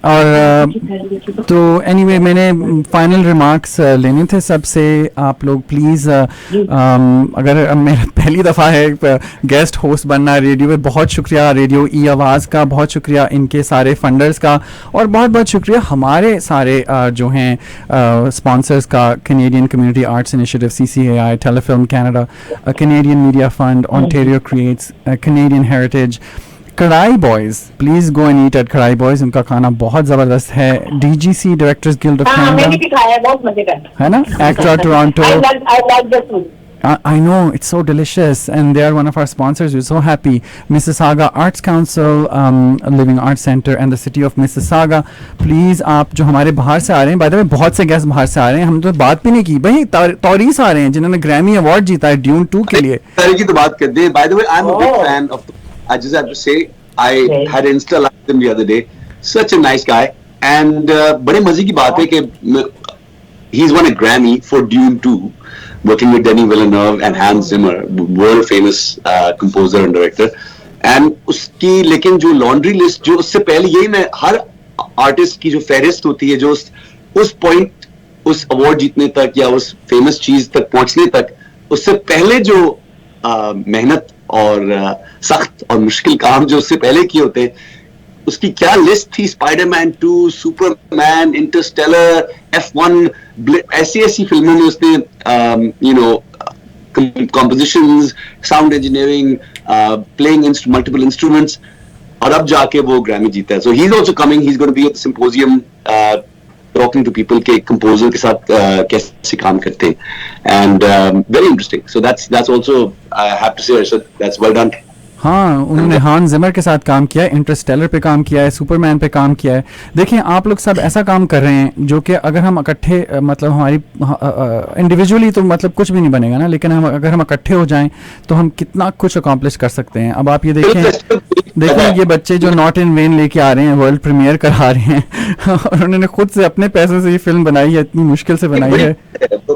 और तो एनीवे मैंने फाइनल रिमार्क्स लेने थे सबसे। आप लोग प्लीज़ अगर मेरा पहली दफ़ा है गेस्ट होस्ट बनना रेडियो में, बहुत शुक्रिया रेडियो ई आवाज़ का, बहुत शुक्रिया इनके सारे फंडर्स का और बहुत बहुत शुक्रिया हमारे सारे जो हैं स्पॉन्सर्स का, Canadian Community Arts Initiative CCAI, Telefilm Canada, Canadian Media Fund, Ontario Creates, Canadian Heritage, Kadhai Boys. Please go and eat at Kadhai Boys, उनका खाना बहुत ज़बरदस्त है। DGC Directors Guild of Canada है ना, ACTRA Toronto. I know it's so delicious and they are one of our sponsors. We're so happy. Mississauga Arts Council, Living Arts Center and the City of Mississauga. Please आप जो हमारे बाहर से आ रहे हैं, by the way बहुत से guest बाहर से आ रहे हैं, हम तो बात भी नहीं की भाई। तौरीस आ रहे हैं जिन्होंने ग्रैमी अवार्ड जीता है ड्यून 2 के लिए। तरह की तो बात करते हैं। By the way, I'm a big fan of. I just have to say, I had Insta live him the other day. Such a nice guy and बड़े मजे की बात है कि he's won a Grammy for Dune 2. Working with Denis Villeneuve and Hans Zimmer, world famous composer and director. And उसकी लेकिन जो laundry list जो उससे पहले, यही मैं हर आर्टिस्ट की जो फहरिस्त होती है जो उस पॉइंट, उस अवार्ड जीतने तक या उस फेमस चीज तक पहुंचने तक, उससे पहले जो मेहनत और सख्त और मुश्किल काम जो उससे पहले किए होते हैं, उसकी क्या लिस्ट थी, स्पाइडरमैन 2, सुपरमैन, इंटरस्टेलर, F1, ऐसी फिल्मों में उसने you know compositions, sound engineering, playing multiple instruments, और अब जाके वो ग्रैमी जीता है. So he's also coming. He's going to be at the symposium, talking to people के composer के साथ कैसे काम करते हैं, and very interesting. So that's also I have to say, Arshad, that's well done. हाँ, उन्होंने हान जिमर के साथ काम किया है, इंटरस्टेलर पे काम किया है, सुपरमैन पे काम किया है. देखिए आप लोग सब ऐसा काम कर रहे हैं जो कि अगर हम इकट्ठे मतलब हमारी इंडिविजुअली तो मतलब कुछ भी नहीं बनेगा ना, लेकिन अगर हम इकट्ठे हो जाएं तो हम कितना कुछ अकॉम्प्लिश कर सकते हैं. अब आप ये देखिए ये बच्चे जो नॉट इन वेन लेके आ रहे हैं, वर्ल्ड प्रीमियर करा रहे हैं और उन्होंने खुद से अपने पैसों से ये फिल्म बनाई है, इतनी मुश्किल से बनाई है,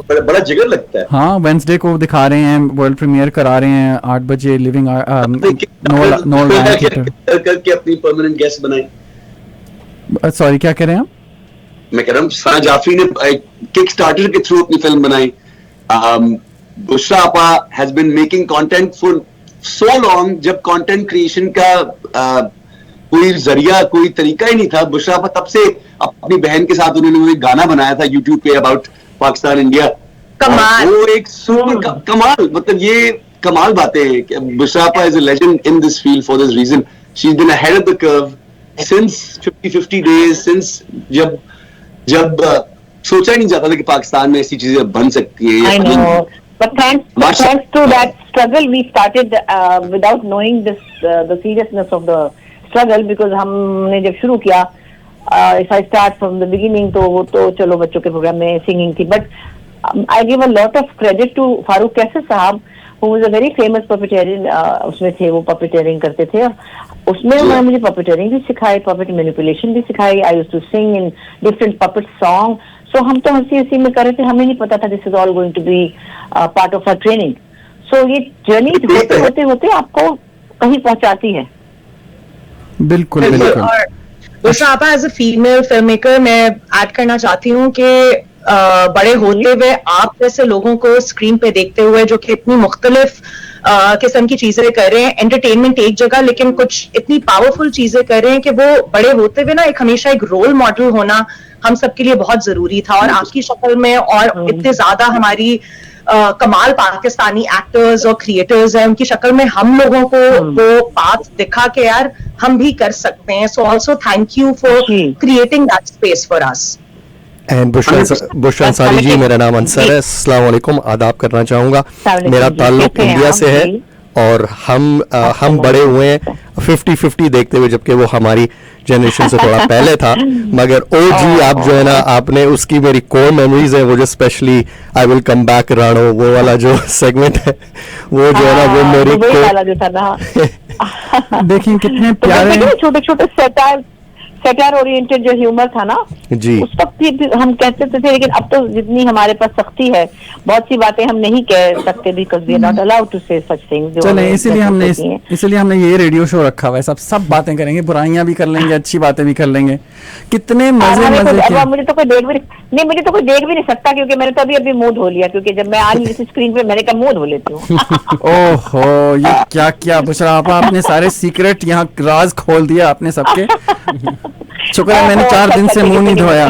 बड़ा जिगर लगता है. हाँ, वेंसडे को दिखा रहे हैं, वर्ल्ड प्रीमियर करा रहे हैं 8 बजे लिविंग करके अपनी परमानेंट गेस्ट बनाई. सॉरी, क्या कह रहे हैं आप? मैं कह रहा हूँ सना जाफरी ने किक स्टार्टर के थ्रू अपनी फिल्म बनाई. Bushra Apa has been making content for so long. जब कंटेंट क्रिएशन का कोई जरिया, कोई तरीका ही नहीं था, बुशरा आपा तब से अपनी बहन के साथ उन्होंने एक गाना बनाया था यूट्यूब पे अबाउट पाकिस्तान इंडिया. कमाल, वो एक सुपर कमाल, मतलब ये कमाल बातें हैं. Bushra Apa is a legend in this field for this reason. She is been ahead of the curve since 50 days, since जब सोचा ही नहीं जाता था कि पाकिस्तान में ऐसी चीजें बन सकती है. I know, but thanks to that struggle we started without knowing the seriousness of the struggle, because हमने जब शुरू किया, if I start from the beginning, तो चलो बच्चों के प्रोग्राम में सिंगिंग थी, but I give a lot of credit to Farooq कैसर साहब, who was a very famous puppeteer. उसमें थे, वो puppeteering करते थे, उसमें उन्होंने मुझे puppeteering भी सिखाई, puppet manipulation भी सिखाई. I used to sing in different puppet songs. So हम तो हंसी में कर रहे थे, हमें नहीं पता था this is all going to be part of our training. So ये जर्नी होते आपको कहीं पहुंचाती है. बिल्कुल बिल्कुल. और Bushra Apa as a female film maker मैं ऐड करना चाहती हूँ कि बड़े होते हुए आप जैसे लोगों को स्क्रीन पे देखते हुए जो कि इतनी मुख्तलिफ किस्म की चीजें कर रहे हैं, एंटरटेनमेंट एक जगह, लेकिन कुछ इतनी पावरफुल चीजें कर रहे हैं कि वो बड़े होते हुए ना हमेशा एक रोल मॉडल होना हम सबके लिए बहुत जरूरी था. और आपकी शक्ल में और इतने ज्यादा हमारी कमाल पाकिस्तानी एक्टर्स और क्रिएटर्स हैं, उनकी शक्ल में हम लोगों को वो पाथ दिखा के यार हम भी कर सकते हैं. So also thank you for creating that space for us. And Bushra Ansari ji, मेरा नाम अंसर है. अस्सलाम वालेकुम, आदाब करना चाहूँगा. मेरा ताल्लुक इंडिया से है और हम बड़े हुए हैं 50-50 देखते हुए, जबकि वो हमारी जनरेशन से थोड़ा पहले था. मगर ओजी आप जो है ना, आपने उसकी मेरी कोर मेमोरीज है, वो जो specially I will come back Rano, वो वाला जो सेगमेंट है, वो जो है ना, वो मेरी देखिए कितने प्यारे छोटे सेटायर ओरिएंटेड जो ह्यूमर था ना जी, उस वक्त भी हम कहते थे, लेकिन अब तो जितनी हमारे पास सख्ती है, बहुत सी बातें हम नहीं कह सकते, because we are not allowed to say such things. चले, इसीलिए हमने ये रेडियो शो रखा हुआ है. सब बातें करेंगे, बुराइयां भी कर लेंगे, अच्छी बातें भी कर लेंगे. कितने मजे मुझे तो कोई देख भी नहीं सकता, क्योंकि मैंने तो अभी मुंह धो लिया, क्योंकि जब मैं आ रही थी स्क्रीन पे मैंने कहा मुंह धो लेती हूँ. ओहो, ये क्या बुशरा आपा, आपने सारे सीक्रेट यहाँ राज खोल दिया आपने सबके. शुक्र है मैंने 4 दिन से मुंह नहीं धोया.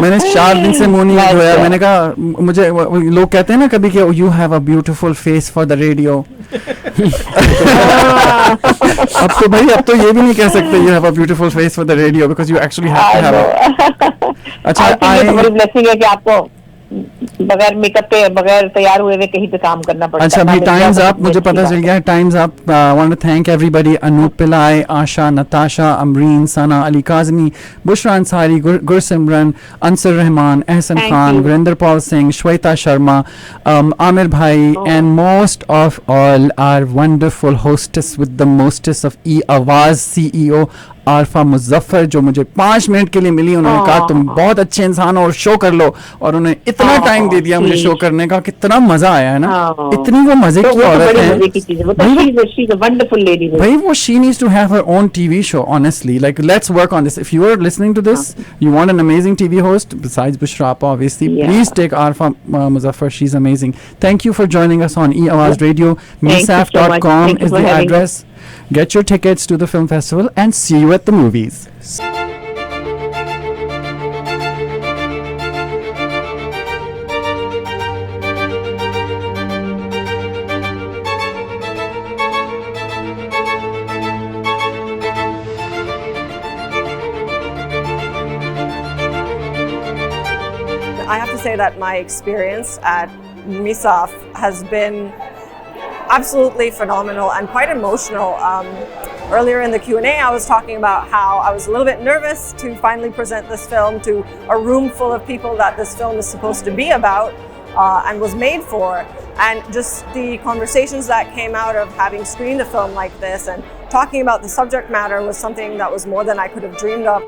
मैंने 4 दिन से मुंह नहीं धोया. मैंने कहा, मुझे लोग कहते हैं ना कभी कि you have a beautiful face for the radio. अब तो ये भी नहीं कह सकते you have a beautiful face for the radio, because you actually have to have. अच्छा, बड़ी ब्लेसिंग है कि आपको बगैर मेकअप पे, बगैर तैयार हुए हुए कहीं पे काम करना पड़ता है. अच्छा भाई, टाइम्स अप, मुझे पता चल गया time's up. Want to thank everybody, Anoop Pillai, Asha, Natasha, Amreen, सना, अली काजमी, बुशरा अंसारी, गुरसिमरन, अंसर रहमान, एहसन खान, वीरेंद्र पाल सिंह, श्वेता शर्मा, आमिर भाई, and most of all our wonderful hostess with the mostest of E Awaaz CEO Arfa Muzaffar, जो मुझे 5 मिनट के लिए मिली. उन्होंने कहा तुम बहुत अच्छे इंसान हो और शो कर लो, और उन्होंने इतना टाइम दे दिया मुझे शो करने का. कितना मजा आया है ना. इतनी वो मजे की औरत है भाई. वो she needs to have her own TV show, honestly. Like, let's work on this. If you are listening to this, you want an amazing TV host besides Bushra Appa, obviously, please take Arfa Muzaffar. She's amazing. Thank you for joining us on E Awaz Radio. Misaf.com is the address. Get your tickets to the film festival and see you at the movies. I have to say that my experience at MISAF has been absolutely phenomenal and quite emotional. Earlier in the Q&A, I was talking about how I was a little bit nervous to finally present this film to a room full of people that this film is supposed to be about and was made for. And just the conversations that came out of having screened a film like this and talking about the subject matter was something that was more than I could have dreamed of.